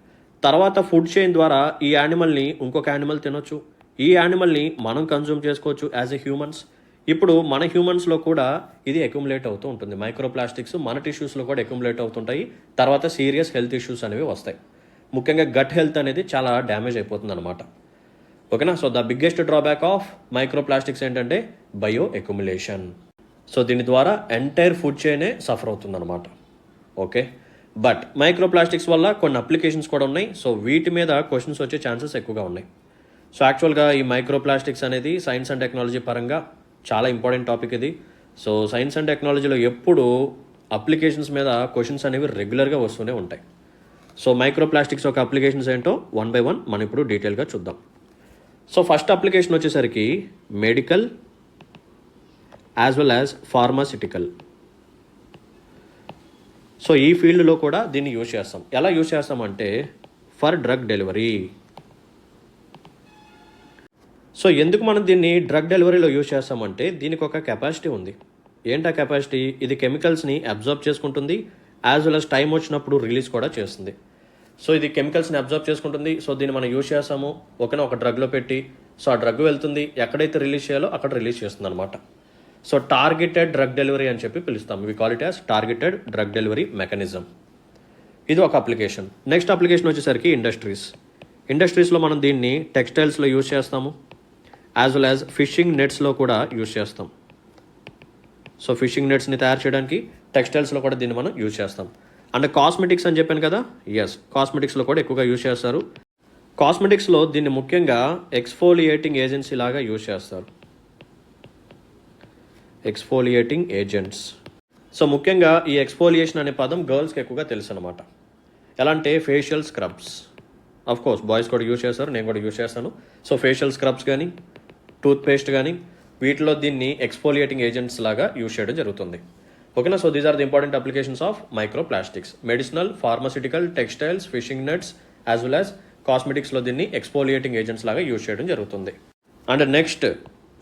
తర్వాత ఫుడ్ చైన్ ద్వారా ఈ యానిమల్ని ఇంకొక యానిమల్ తినొచ్చు, ఈ యానిమల్ని మనం కన్జ్యూమ్ చేసుకోవచ్చు యాజ్ ఎ హ్యూమన్స్. ఇప్పుడు మన హ్యూమన్స్లో కూడా ఇది అక్యుములేట్ అవుతూ ఉంటుంది. మైక్రో ప్లాస్టిక్స్ మన టిష్యూస్లో కూడా అక్యుములేట్ అవుతుంటాయి. తర్వాత సీరియస్ హెల్త్ ఇష్యూస్ అనేవి వస్తాయి. ముఖ్యంగా గట్ హెల్త్ అనేది చాలా డ్యామేజ్ అయిపోతుంది అనమాట. ఓకేనా? So the biggest drawback of micro plastics ఏంటంటే బయో అక్యుములేషన్. సో దీని ద్వారా ఎంటైర్ ఫుడ్ చైనే సఫర్ అవుతుంది అనమాట. ఓకే, బట్ మైక్రో ప్లాస్టిక్స్ వల్ల కొన్ని అప్లికేషన్స్ కూడా ఉన్నాయి. సో వీటి మీద క్వశ్చన్స్ వచ్చే ఛాన్సెస్ ఎక్కువగా ఉన్నాయి. సో యాక్చువల్గా ఈ మైక్రో ప్లాస్టిక్స్ అనేది సైన్స్ అండ్ టెక్నాలజీ పరంగా చాలా ఇంపార్టెంట్ టాపిక్ ఇది. సో సైన్స్ అండ్ టెక్నాలజీలో ఎప్పుడు అప్లికేషన్స్ మీద క్వశ్చన్స్ అనేవి రెగ్యులర్గా వస్తూనే ఉంటాయి. సో మైక్రో ప్లాస్టిక్స్ యొక్క అప్లికేషన్స్ ఏంటో 1 by 1 మనం ఇప్పుడు డీటెయిల్గా చూద్దాం. సో ఫస్ట్ అప్లికేషన్ వచ్చేసరికి medical as well as pharmaceutical. So ఈ ఫీల్డ్లో కూడా దీన్ని యూజ్ చేస్తాం. ఎలా యూజ్ చేస్తామంటే ఫర్ డ్రగ్ డెలివరీ. సో ఎందుకు మనం దీన్ని డ్రగ్ డెలివరీలో యూజ్ చేస్తామంటే దీనికి ఒక కెపాసిటీ ఉంది. ఏంటా కెపాసిటీ? ఇది కెమికల్స్ని అబ్జర్బ్ చేసుకుంటుంది, యాజ్ వెల్ యాజ్ టైం వచ్చినప్పుడు రిలీజ్ కూడా చేస్తుంది. సో ఇది కెమికల్స్ని అబ్జర్బ్ చేసుకుంటుంది. సో దీన్ని మనం యూజ్ చేస్తాము ఒక డ్రగ్లో పెట్టి. సో ఆ డ్రగ్ వెళ్తుంది, ఎక్కడైతే రిలీజ్ చేయాలో అక్కడ రిలీజ్ చేస్తుంది అనమాట. సో టార్గెటెడ్ డ్రగ్ డెలివరీ అని చెప్పి పిలుస్తాం. We call it as targeted drug delivery mechanism. ఇది ఒక అప్లికేషన్. నెక్స్ట్ అప్లికేషన్ వచ్చేసరికి ఇండస్ట్రీస్లో మనం దీన్ని టెక్స్టైల్స్లో యూజ్ చేస్తాము, యాజ్ వెల్ యాజ్ ఫిషింగ్ నెట్స్లో కూడా యూజ్ చేస్తాం. సో ఫిషింగ్ నెట్స్ని తయారు చేయడానికి టెక్స్టైల్స్లో కూడా దీన్ని మనం యూజ్ చేస్తాం. అండ్ కాస్మెటిక్స్ అని చెప్పాను కదా, ఎస్, కాస్మెటిక్స్లో కూడా ఎక్కువగా యూజ్ చేస్తారు. కాస్మెటిక్స్లో దీన్ని ముఖ్యంగా ఎక్స్ఫోలియేటింగ్ ఏజెన్సీ లాగా యూజ్ చేస్తారు, ఎక్స్ఫోలియేటింగ్ ఏజెంట్స్. సో ముఖ్యంగా ఈ ఎక్స్ఫోలియేషన్ అనే పదం గర్ల్స్కి ఎక్కువగా తెలుసు అనమాట. ఎలా అంటే facial scrubs, of course boys కూడా యూజ్ చేస్తారు, నేను కూడా యూజ్ చేస్తాను. సో ఫేషియల్ స్క్రబ్స్ కానీ టూత్పేస్ట్ కానీ వీటిలో దీన్ని ఎక్స్ఫోలియేటింగ్ ఏజెంట్స్ లాగా యూజ్ చేయడం జరుగుతుంది. ఓకేనా. So these are the important applications of microplastics. Medicinal, pharmaceutical, textiles, fishing nets as well as కాస్మెటిక్స్లో దీన్ని ఎక్స్ఫోలియేటింగ్ ఏజెంట్స్ లాగా యూజ్ చేయడం జరుగుతుంది. అండ్ నెక్స్ట్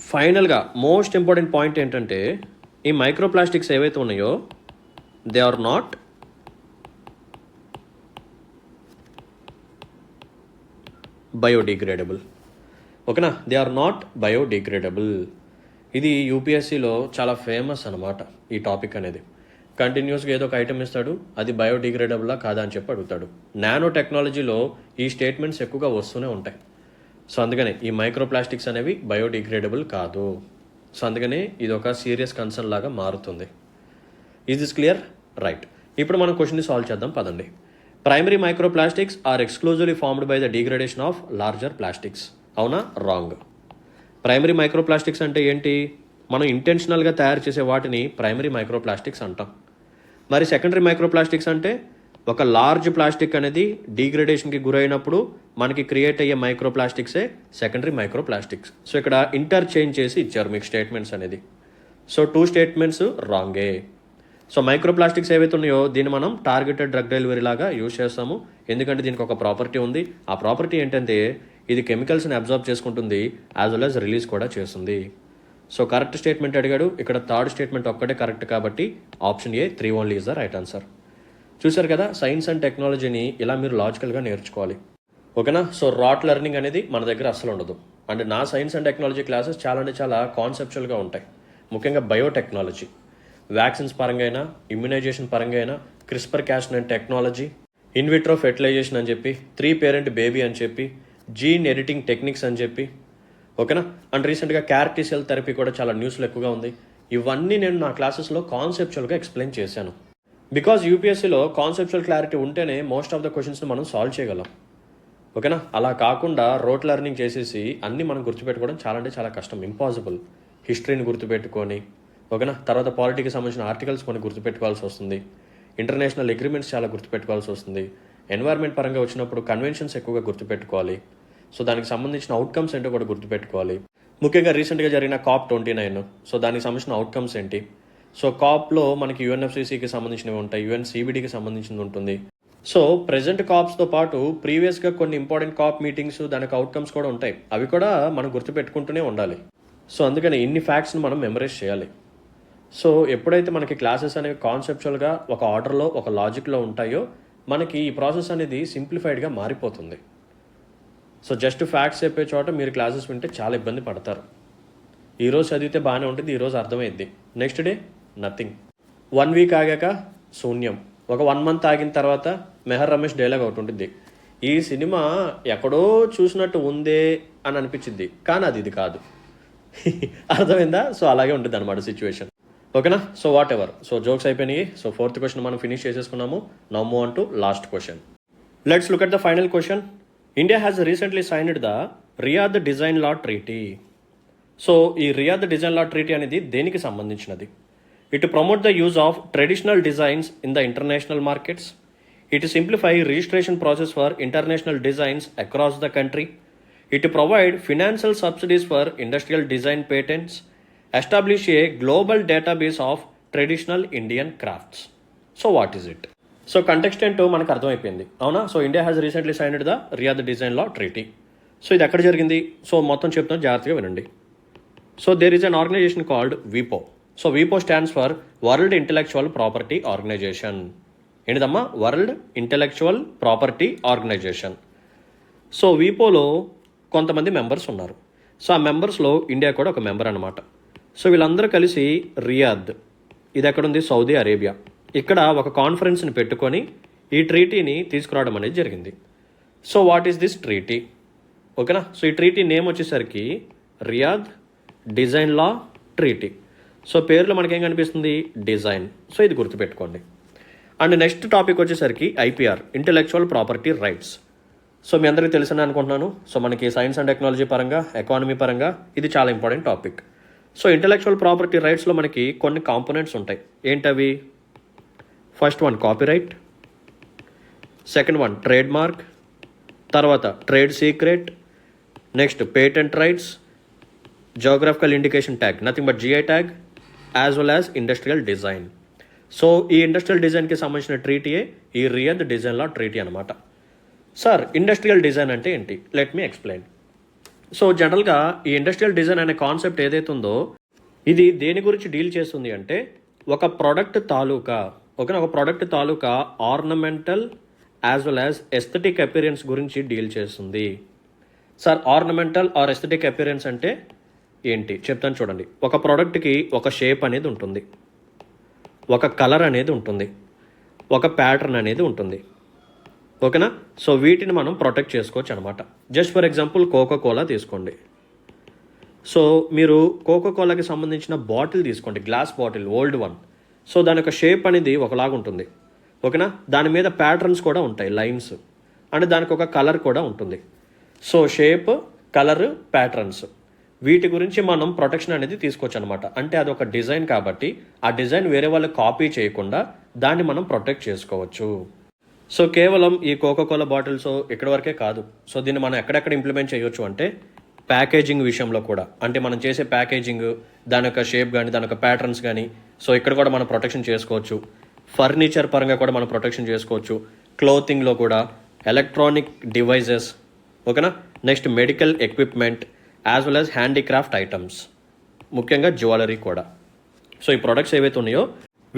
ఫైనల్గా మోస్ట్ ఇంపార్టెంట్ పాయింట్ ఏంటంటే ఈ మైక్రోప్లాస్టిక్స్ ఏవైతే ఉన్నాయో దే ఆర్ నాట్ బయోడిగ్రేడబుల్. ఓకేనా, దే ఆర్ నాట్ బయోడిగ్రేడబుల్. ఇది యూపీఎస్సీలో చాలా ఫేమస్ అనమాట ఈ టాపిక్ అనేది. కంటిన్యూస్గా ఏదో ఒక ఐటమ్ ఇస్తాడు, అది బయోడిగ్రేడబుల్లా కాదా అని చెప్పి అడుగుతాడు. నానో టెక్నాలజీలో ఈ స్టేట్మెంట్స్ ఎక్కువగా వస్తూనే ఉంటాయి. సో అందుకనే ఈ మైక్రోప్లాస్టిక్స్ అనేవి బయోడిగ్రేడబుల్ కాదు. సో అందుకనే ఇది ఒక సీరియస్ కన్సర్న్ లాగా మారుతుంది. Is this clear? రైట్. ఇప్పుడు మనం క్వశ్చన్ని సాల్వ్ చేద్దాం పదండి. Primary microplastics are exclusively formed by the degradation of larger plastics. అవునా? రాంగ్. ప్రైమరీ మైక్రోప్లాస్టిక్స్ అంటే ఏంటి? మనం ఇంటెన్షనల్గా తయారు చేసే వాటిని ప్రైమరీ మైక్రోప్లాస్టిక్స్ అంటాం. మరి సెకండరీ మైక్రోప్లాస్టిక్స్ అంటే ఒక లార్జ్ ప్లాస్టిక్ అనేది డీగ్రేడేషన్కి గురైనప్పుడు మనకి క్రియేట్ అయ్యే మైక్రోప్లాస్టిక్సే సెకండరీ మైక్రోప్లాస్టిక్స్. సో ఇక్కడ ఇంటర్చేంజ్ చేసి ఇచ్చారు మీకు స్టేట్మెంట్స్ అనేది. సో 2 స్టేట్మెంట్స్ రాంగే. సో మైక్రోప్లాస్టిక్స్ ఏవైతే ఉన్నాయో దీన్ని మనం టార్గెటెడ్ డ్రగ్ డెలివరీ లాగా యూజ్ చేస్తాము. ఎందుకంటే దీనికి ఒక ప్రాపర్టీ ఉంది. ఆ ప్రాపర్టీ ఏంటంటే ఇది కెమికల్స్ని అబ్జర్వ్ చేసుకుంటుంది, యాజ్ వెల్ యాజ్ రిలీజ్ కూడా చేస్తుంది. సో కరెక్ట్ స్టేట్మెంట్ అడిగాడు, ఇక్కడ థర్డ్ స్టేట్మెంట్ ఒక్కటే కరెక్ట్ కాబట్టి option A 3 only is the right answer. చూసారు కదా, సైన్స్ అండ్ టెక్నాలజీని ఇలా మీరు లాజికల్గా నేర్చుకోవాలి. ఓకేనా. సో రాట్ లెర్నింగ్ అనేది మన దగ్గర అస్సలు ఉండదు. అండ్ నా సైన్స్ అండ్ టెక్నాలజీ క్లాసెస్ చాలా అంటే చాలా కాన్సెప్చువల్గా ఉంటాయి. ముఖ్యంగా బయోటెక్నాలజీ, వ్యాక్సిన్స్ పరంగా అయినా, ఇమ్యునైజేషన్ పరంగా అయినా, క్రిస్పర్ క్యాస్9 టెక్నాలజీ, ఇన్విట్రో ఫెర్టిలైజేషన్ అని చెప్పి, 3 పేరెంట్ బేబీ అని చెప్పి, జీన్ ఎడిటింగ్ టెక్నిక్స్ అని చెప్పి, ఓకేనా. అండ్ రీసెంట్గా క్యార్-T సెల్ థెరపీ కూడా చాలా న్యూస్లో ఎక్కువగా ఉంది. ఇవన్నీ నేను నా క్లాసెస్లో కాన్సెప్చువల్గా ఎక్స్ప్లెయిన్ చేశాను. బికాజ్ యూపీఎస్సీలో కాన్సెప్చువల్ క్లారిటీ ఉంటేనే మోస్ట్ ఆఫ్ ద క్వశ్చన్స్ని మనం సాల్వ్ చేయగలం. ఓకేనా. అలా కాకుండా రోట్ లెర్నింగ్ చేసేసి అన్నీ మనం గుర్తుపెట్టుకోవడం చాలా అంటే చాలా కష్టం, ఇంపాసిబుల్. హిస్టరీని గుర్తుపెట్టుకొని, ఓకేనా, తర్వాత పాలిటీకి సంబంధించిన ఆర్టికల్స్ కొన్ని గుర్తుపెట్టుకోవాల్సి వస్తుంది, ఇంటర్నేషనల్ అగ్రిమెంట్స్ చాలా గుర్తుపెట్టుకోవాల్సి వస్తుంది, ఎన్వైర్న్మెంట్ పరంగా వచ్చినప్పుడు కన్వెన్షన్స్ ఎక్కువగా గుర్తుపెట్టుకోవాలి. సో దానికి సంబంధించిన అవుట్కమ్స్ ఏంటో కూడా గుర్తుపెట్టుకోవాలి. ముఖ్యంగా రీసెంట్గా జరిగిన COP29, సో దానికి సంబంధించిన అవుట్కమ్స్ ఏంటి. సో కాప్లో మనకి UNFCCకి సంబంధించినవి ఉంటాయి, UNCBDకి సంబంధించింది ఉంటుంది. సో ప్రెజెంట్ కాప్స్తో పాటు ప్రీవియస్గా కొన్ని ఇంపార్టెంట్ కాప్ మీటింగ్స్, దానికి అవుట్కమ్స్ కూడా ఉంటాయి. అవి కూడా మనం గుర్తుపెట్టుకుంటూనే ఉండాలి. సో అందుకని ఇన్ని ఫ్యాక్ట్స్ని మనం మెమరైజ్ చేయాలి. సో ఎప్పుడైతే మనకి క్లాసెస్ అనేవి కాన్సెప్చువల్గా ఒక ఆర్డర్లో, ఒక లాజిక్లో ఉంటాయో మనకి ఈ ప్రాసెస్ అనేది సింప్లిఫైడ్గా మారిపోతుంది. సో జస్ట్ ఫ్యాక్ట్స్ చెప్పే చోట మీరు క్లాసెస్ వింటే చాలా ఇబ్బంది పడతారు. ఈరోజు చదివితే బాగానే ఉంటుంది, ఈరోజు అర్థమైద్ది, నెక్స్ట్ డే నథింగ్. 1 వీక్ ఆగాక శూన్యం. ఒక 1 మంత్ ఆగిన తర్వాత మెహర్ రమేష్ డైలాగ్ ఒకటి ఉంటుంది, ఈ సినిమా ఎక్కడో చూసినట్టు ఉందే అని అనిపించింది, కానీ అది ఇది కాదు. అర్థమైందా? సో అలాగే ఉంటుంది అనమాట సిచ్యువేషన్. ఓకేనా. So whatever. So jokes అయిపోయినాయి. సో 4th క్వశ్చన్ మనం ఫినిష్ చేసేసుకున్నాము. Now move on to last question. Let's look at the final question. India has recently signed the Riyadh design law treaty. So ఈ Riyadh design law treaty అనేది దేనికి సంబంధించినది? It promote the use of traditional designs in the international markets. It simplify registration process for international designs across the country. It provide financial subsidies for industrial design patents. Establish a global database of traditional Indian crafts. So what is it? So context ఏంటో మనకు అర్థమైపోయింది, అవునా. So India has recently signed the Riyadh design law treaty. So ఇది ఎక్కడ జరిగింది? So మొత్తం చెప్తాను, జాగ్రత్తగా వినండి. So there is an organisation called WIPO. So WIPO stands for world intellectual property organisation. ఏంటిదమ్మా? World intellectual property organisation. So WIPOలో కొంతమంది మెంబర్స్ ఉన్నారు. సో ఆ మెంబర్స్లో ఇండియా కూడా ఒక మెంబర్ అనమాట. సో వీళ్ళందరూ కలిసి రియాద్, ఇది ఎక్కడుంది? సౌదీ అరేబియా, ఇక్కడ ఒక కాన్ఫరెన్స్ని పెట్టుకొని ఈ ట్రీటీని తీసుకురావడం అనేది జరిగింది. So what is this treaty? ఓకేనా. సో ఈ ట్రీటీ నేమ్ వచ్చేసరికి Riyadh design law treaty. So పేరులో మనకేం కనిపిస్తుంది? డిజైన్. సో ఇది గుర్తుపెట్టుకోండి. అండ్ నెక్స్ట్ టాపిక్ వచ్చేసరికి IPR, intellectual property rights. So మీ అందరికీ తెలుసని అనుకుంటున్నాను. సో మనకి సైన్స్ అండ్ టెక్నాలజీ పరంగా, ఎకానమీ పరంగా ఇది చాలా important topic. So intellectual property రైట్స్లో మనకి కొన్ని కాంపోనెంట్స్ ఉంటాయి. ఏంటవి? First one copyright, second one trademark, తర్వాత trade secret, next patent rights, geographical indication tag, nothing but GI tag, as well as industrial design. So ఈ industrial డిజైన్కి సంబంధించిన ట్రీటీయే ఈ రియాద్ డిజైన్ లా ట్రీటీ అనమాట. Sir industrial design అంటే ఏంటి? Let me explain. So జనరల్గా ఈ ఇండస్ట్రియల్ డిజైన్ అనే కాన్సెప్ట్ ఏదైతే ఉందో ఇది దేని గురించి డీల్ చేస్తుంది అంటే ఒక ప్రోడక్ట్ తాలూకా ఒక ప్రోడక్ట్ తాలూకా ornamental as well as aesthetic appearance గురించి డీల్ చేస్తుంది. Sir ornamental or aesthetic appearance అంటే ఏంటి చెప్తాను చూడండి. ఒక ప్రోడక్ట్కి ఒక షేప్ అనేది ఉంటుంది, ఒక కలర్ అనేది ఉంటుంది, ఒక ప్యాటర్న్ అనేది ఉంటుంది. ఓకేనా. సో వీటిని మనం ప్రొటెక్ట్ చేసుకోవచ్చు అనమాట. జస్ట్ ఫర్ ఎగ్జాంపుల్ కోకోకోలా తీసుకోండి. సో మీరు కోకోకోలాకి సంబంధించిన బాటిల్ తీసుకోండి, glass bottle, old one. So దాని యొక్క షేప్ అనేది ఒకలాగా ఉంటుంది. ఓకేనా. దాని మీద ప్యాటర్న్స్ కూడా ఉంటాయి, లైన్స్, అండ్ దానికి ఒక కలర్ కూడా ఉంటుంది. సో షేప్, కలర్, ప్యాటర్న్స్, వీటి గురించి మనం ప్రొటెక్షన్ అనేది తీసుకోవచ్చు అనమాట. అంటే అది ఒక డిజైన్ కాబట్టి ఆ డిజైన్ వేరే వాళ్ళు కాపీ చేయకుండా దాన్ని మనం ప్రొటెక్ట్ చేసుకోవచ్చు. సో కేవలం ఈ కోకోకోలా బాటిల్స్ ఇక్కడ వరకే కాదు. సో దీన్ని మనం ఎక్కడెక్కడ ఇంప్లిమెంట్ చేయొచ్చు అంటే ప్యాకేజింగ్ విషయంలో కూడా. అంటే మనం చేసే ప్యాకేజింగ్, దాని యొక్క షేప్ కానీ, దాని యొక్క ప్యాటర్న్స్ కానీ, సో ఇక్కడ కూడా మనం ప్రొటెక్షన్ చేసుకోవచ్చు. ఫర్నిచర్ పరంగా కూడా మనం ప్రొటెక్షన్ చేసుకోవచ్చు. క్లోతింగ్లో కూడా, ఎలక్ట్రానిక్ డివైజెస్, ఓకేనా. Next medical equipment as well as handicraft items, ముఖ్యంగా జ్యువెలరీ కూడా. సో ఈ ప్రొడక్ట్స్ ఏవైతే ఉన్నాయో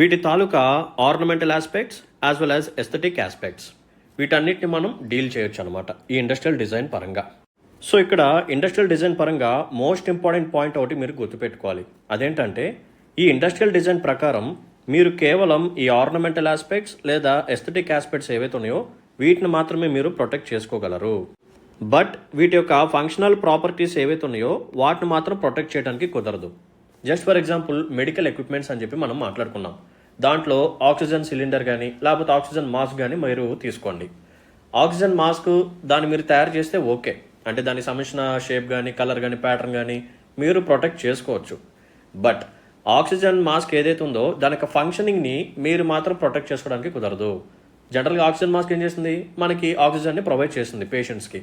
వీటి తాలూకా ornamental aspects as well as aesthetic aspects, వీటన్నిటిని మనం డీల్ చేయొచ్చు అనమాట ఈ ఇండస్ట్రియల్ డిజైన్ పరంగా. సో ఇక్కడ ఇండస్ట్రియల్ డిజైన్ పరంగా మోస్ట్ ఇంపార్టెంట్ పాయింట్ ఒకటి మీరు గుర్తుపెట్టుకోవాలి. అదేంటంటే ఈ ఇండస్ట్రియల్ డిజైన్ ప్రకారం మీరు కేవలం ఈ ఆర్నమెంటల్ ఆస్పెక్ట్స్ లేదా ఎస్థెటిక్ ఆస్పెక్ట్స్ ఏవైతే ఉన్నాయో వీటిని మాత్రమే మీరు ప్రొటెక్ట్ చేసుకోగలరు. బట్ వీటి యొక్క ఫంక్షనల్ ప్రాపర్టీస్ ఏవైతే ఉన్నాయో వాటిని మాత్రం ప్రొటెక్ట్ చేయడానికి కుదరదు. Just for example medical equipments అని చెప్పి మనం మాట్లాడుకున్నాం. దాంట్లో ఆక్సిజన్ సిలిండర్ కానీ లేకపోతే ఆక్సిజన్ మాస్క్ కానీ మీరు తీసుకోండి. ఆక్సిజన్ మాస్క్ దాన్ని మీరు తయారు చేస్తే ఓకే, అంటే దానికి సంబంధించిన షేప్ కానీ, కలర్ కానీ, ప్యాటర్న్ కానీ మీరు ప్రొటెక్ట్ చేసుకోవచ్చు. బట్ ఆక్సిజన్ మాస్క్ ఏదైతే ఉందో దాని యొక్క ఫంక్షనింగ్ని మీరు మాత్రం ప్రొటెక్ట్ చేసుకోవడానికి కుదరదు. జనరల్గా ఆక్సిజన్ మాస్క్ ఏం చేస్తుంది? మనకి ఆక్సిజన్ని ప్రొవైడ్ చేస్తుంది పేషెంట్స్కి.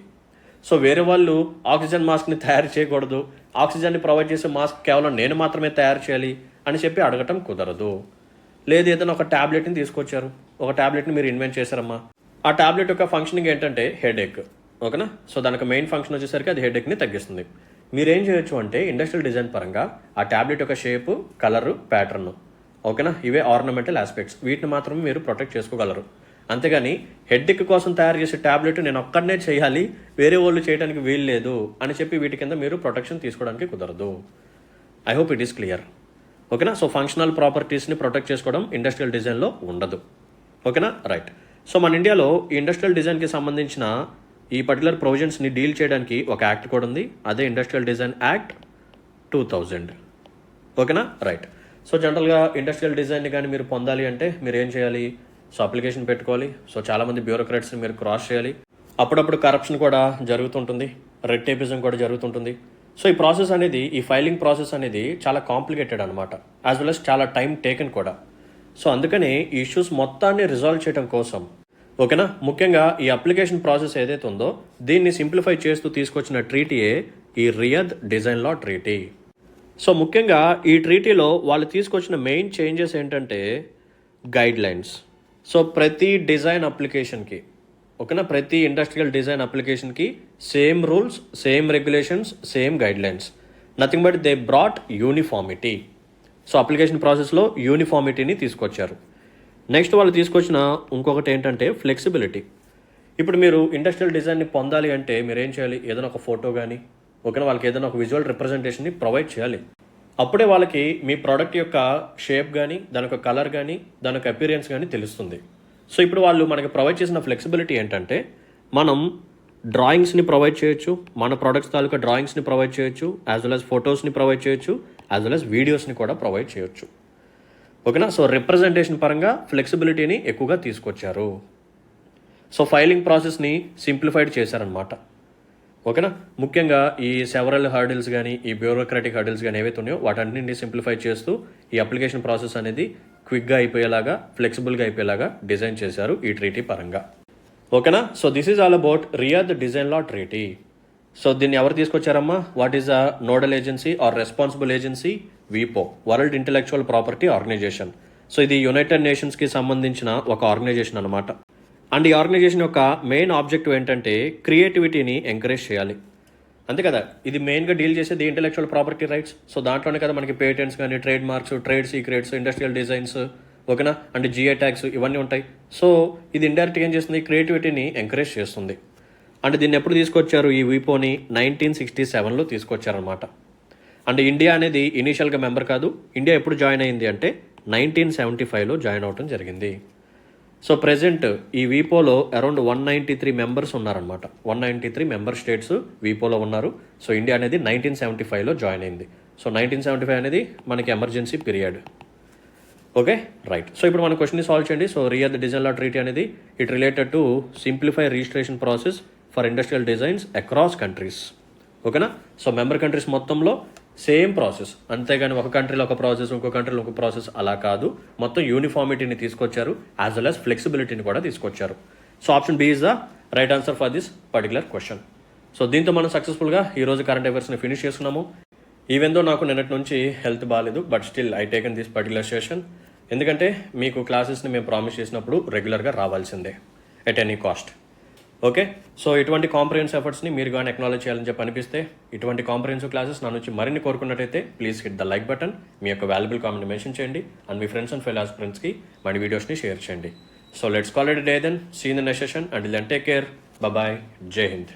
సో వేరే వాళ్ళు ఆక్సిజన్ మాస్క్ని తయారు చేయకూడదు, ఆక్సిజన్ని ప్రొవైడ్ చేసే మాస్క్ కేవలం నేను మాత్రమే తయారు చేయాలి అని చెప్పి అడగటం కుదరదు. లేదు ఏదైనా ఒక ట్యాబ్లెట్ని తీసుకొచ్చారు, ఒక ట్యాబ్లెట్ని మీరు ఇన్వెంట్ చేశారమ్మా, ఆ ట్యాబ్లెట్ యొక్క ఫంక్షనింగ్ ఏంటంటే హెడేక్. ఓకేనా. సో దానికి మెయిన్ ఫంక్షన్ వచ్చేసరికి అది హెడేక్ని తగ్గిస్తుంది. మీరేం చేయొచ్చు అంటే ఇండస్ట్రియల్ డిజైన్ పరంగా ఆ ట్యాబ్లెట్ యొక్క షేపు, కలరు, ప్యాటర్న్, ఓకేనా, ఇవే ఆర్నమెంటల్ ఆస్పెక్ట్స్, వీటిని మాత్రమే మీరు ప్రొటెక్ట్ చేసుకోగలరు. అంతేగాని హెడ్ఏక్ కోసం తయారు చేసే ట్యాబ్లెట్ నేను ఒక్కడనే చేయాలి, వేరే వాళ్ళు చేయడానికి వీలు లేదు అని చెప్పి వీటి కింద మీరు ప్రొటెక్షన్ తీసుకోవడానికి కుదరదు. I hope it is clear. ఓకేనా. సో ఫంక్షనల్ ప్రాపర్టీస్ని ప్రొటెక్ట్ చేసుకోవడం ఇండస్ట్రియల్ డిజైన్లో ఉండదు. ఓకేనా, రైట్. సో మన ఇండియాలో ఈ ఇండస్ట్రియల్ డిజైన్కి సంబంధించిన ఈ పర్టికులర్ ప్రొవిజన్స్ని డీల్ చేయడానికి ఒక యాక్ట్ కూడా ఉంది, అదే ఇండస్ట్రియల్ డిజైన్ యాక్ట్ 2000. ఓకేనా, రైట్. సో జనరల్గా ఇండస్ట్రియల్ డిజైన్ని కానీ మీరు పొందాలి అంటే మీరు ఏం చేయాలి? సో అప్లికేషన్ పెట్టుకోవాలి. సో చాలామంది బ్యూరోక్రాట్స్ని మీరు క్రాస్ చేయాలి. అప్పుడప్పుడు కరప్షన్ కూడా జరుగుతుంటుంది, రెడ్ టేపిజం కూడా జరుగుతుంటుంది. సో ఈ ప్రాసెస్ అనేది, ఈ ఫైలింగ్ ప్రాసెస్ అనేది చాలా కాంప్లికేటెడ్ అనమాట, యాజ్ వెల్ అస్ చాలా టైం టేకెన్ కూడా. సో అందుకని ఈ ఇష్యూస్ మొత్తాన్ని రిజాల్వ్ చేయడం కోసం, ఓకేనా, ముఖ్యంగా ఈ అప్లికేషన్ ప్రాసెస్ ఏదైతే ఉందో దీన్ని సింప్లిఫై చేస్తూ తీసుకొచ్చిన ట్రీటీయే ఈ Riyadh design law treaty. So ముఖ్యంగా ఈ ట్రీటీలో వాళ్ళు తీసుకొచ్చిన మెయిన్ చేంజెస్ ఏంటంటే గైడ్ లైన్స్. సో ప్రతి డిజైన్ అప్లికేషన్కి, ఓకేనా, ప్రతి ఇండస్ట్రియల్ డిజైన్ అప్లికేషన్కి same rules, same regulations, same guidelines, nothing but they brought uniformity. So application ప్రాసెస్లో యూనిఫార్మిటీని తీసుకొచ్చారు. నెక్స్ట్ వాళ్ళు తీసుకొచ్చిన ఇంకొకటి ఏంటంటే ఫ్లెక్సిబిలిటీ. ఇప్పుడు మీరు ఇండస్ట్రియల్ డిజైన్ని పొందాలి అంటే మీరు ఏం చేయాలి? ఏదైనా ఒక ఫోటో కానీ, ఓకేనా, వాళ్ళకి ఏదైనా ఒక విజువల్ రిప్రజెంటేషన్ని ప్రొవైడ్ చేయాలి. అప్పుడే వాళ్ళకి మీ ప్రోడక్ట్ యొక్క షేప్ కానీ, దాని యొక్క కలర్ కానీ, దాని యొక్క అపీరియన్స్ కానీ తెలుస్తుంది. సో ఇప్పుడు వాళ్ళు మనకి ప్రొవైడ్ చేసిన ఫ్లెక్సిబిలిటీ ఏంటంటే మనం డ్రాయింగ్స్ని ప్రొవైడ్ చేయొచ్చు, మన ప్రొడక్ట్స్ తాలూకా డ్రాయింగ్స్ని ప్రొవైడ్ చేయొచ్చు, యాజ్ వెల్ యాజ్ ఫొటోస్ని ప్రొవైడ్ చేయొచ్చు, యాజ్ వెల్ యాజ్ వీడియోస్ని కూడా ప్రొవైడ్ చేయొచ్చు. ఓకేనా. సో రిప్రజెంటేషన్ పరంగా ఫ్లెక్సిబిలిటీని ఎక్కువగా తీసుకొచ్చారు. సో ఫైలింగ్ ప్రాసెస్ని సింప్లిఫైడ్ చేశారనమాట. ఓకేనా. ముఖ్యంగా ఈ సెవరల్ హర్డిల్స్ కానీ ఈ బ్యూరోక్రాటిక్ హర్డిల్స్ కానీ ఏవైతే ఉన్నాయో వాటన్నింటినీ సింప్లిఫై చేస్తూ ఈ అప్లికేషన్ ప్రాసెస్ అనేది క్విక్గా అయిపోయేలాగా, ఫ్లెక్సిబుల్గా అయిపోయేలాగా డిజైన్ చేశారు ఈ ట్రీటీ పరంగా. ఓకేనా. So this is all about Riyadh design law treaty. So దీన్ని ఎవరు తీసుకొచ్చారమ్మా? What is a nodal agency or responsible agency? వీపో, world intellectual property organisation. So ఇది యునైటెడ్ నేషన్స్కి సంబంధించిన ఒక ఆర్గనైజేషన్ అనమాట. అండ్ ఈ ఆర్గనైజేషన్ యొక్క మెయిన్ ఆబ్జెక్టివ్ ఏంటంటే క్రియేటివిటీని ఎంకరేజ్ చేయాలి. అంతే కదా, ఇది మెయిన్గా డీల్ చేసేది ఇంటెలెక్చువల్ ప్రాపర్టీ రైట్స్. సో దాంట్లోనే కదా మనకి పేటెంట్స్ కానీ, trade marks, trade secrets, industrial designs, ఓకేనా, అండ్ జిఐ ట్యాగ్స్ ఇవన్నీ ఉంటాయి. సో ఇది ఇండైరెక్ట్గా ఏం చేస్తుంది? క్రియేటివిటీని ఎంకరేజ్ చేస్తుంది. అండ్ దీన్ని ఎప్పుడు తీసుకొచ్చారు? ఈ వీపోని 1967లో తీసుకొచ్చారనమాట. అండ్ ఇండియా అనేది ఇనీషియల్గా మెంబర్ కాదు. ఇండియా ఎప్పుడు జాయిన్ అయింది అంటే 1975లో జాయిన్ అవటం జరిగింది. సో ప్రెజెంట్ ఈ వీపోలో అరౌండ్ 193 మెంబర్స్ ఉన్నారనమాట. 193 మెంబర్ స్టేట్స్ వీపోలో ఉన్నారు. సో ఇండియా అనేది 1975లో జాయిన్ అయింది. సో 1975 అనేది మనకి emergency period. Okay, right. So ఇప్పుడు మన క్వశ్చన్ని సాల్వ్ చేయండి. So Riyadh design law treaty అనేది it related to simplify registration process for industrial designs across countries. ఓకేనా. సో మెంబర్ కంట్రీస్ మొత్తంలో సేమ్ ప్రాసెస్, అంతేగాని ఒక కంట్రీలో ఒక ప్రాసెస్, ఇంకో కంట్రీలో ఒక ప్రాసెస్ అలా కాదు. మొత్తం యూనిఫార్మిటీని తీసుకొచ్చారు, యాజ్ వెల్ యాజ్ ఫ్లెక్సిబిలిటీని కూడా తీసుకొచ్చారు. So option B is the right answer for this particular question. So దీంతో మనం సక్సెస్ఫుల్గా ఈరోజు కరెంట్ అఫైర్స్ని ఫినిష్ చేసుకున్నాము. ఈవెన్ దో నాకు నిన్నటి నుంచి హెల్త్ బాగాలేదు, but still I taken this particular session. ఎందుకంటే మీకు క్లాసెస్ని మేము ప్రామిస్ చేసినప్పుడు రెగ్యులర్గా రావాల్సిందే at any cost. Okay. So ఇటువంటి కాంప్రహెన్సివ్ ఎఫర్ట్స్ని మీరు కానీ అక్నాలెడ్జ్ చేయాలని చెప్పి అనిపిస్తే, ఇటువంటి కాంప్రహెన్సివ్ క్లాసెస్ నా నుంచి మరిన్ని కోరుకున్నట్టయితే please hit the like button, మీ యొక్క వాల్యుబుల్ కామెంట్ మెన్షన్ చేయండి, అండ్ మీ ఫ్రెండ్స్ అండ్ ఫెలో ఆస్పిరెంట్స్కి మన వీడియోస్ని షేర్ చేయండి. So let's call it day then. See in the next session. Until then take care. Bye. Jai Hind.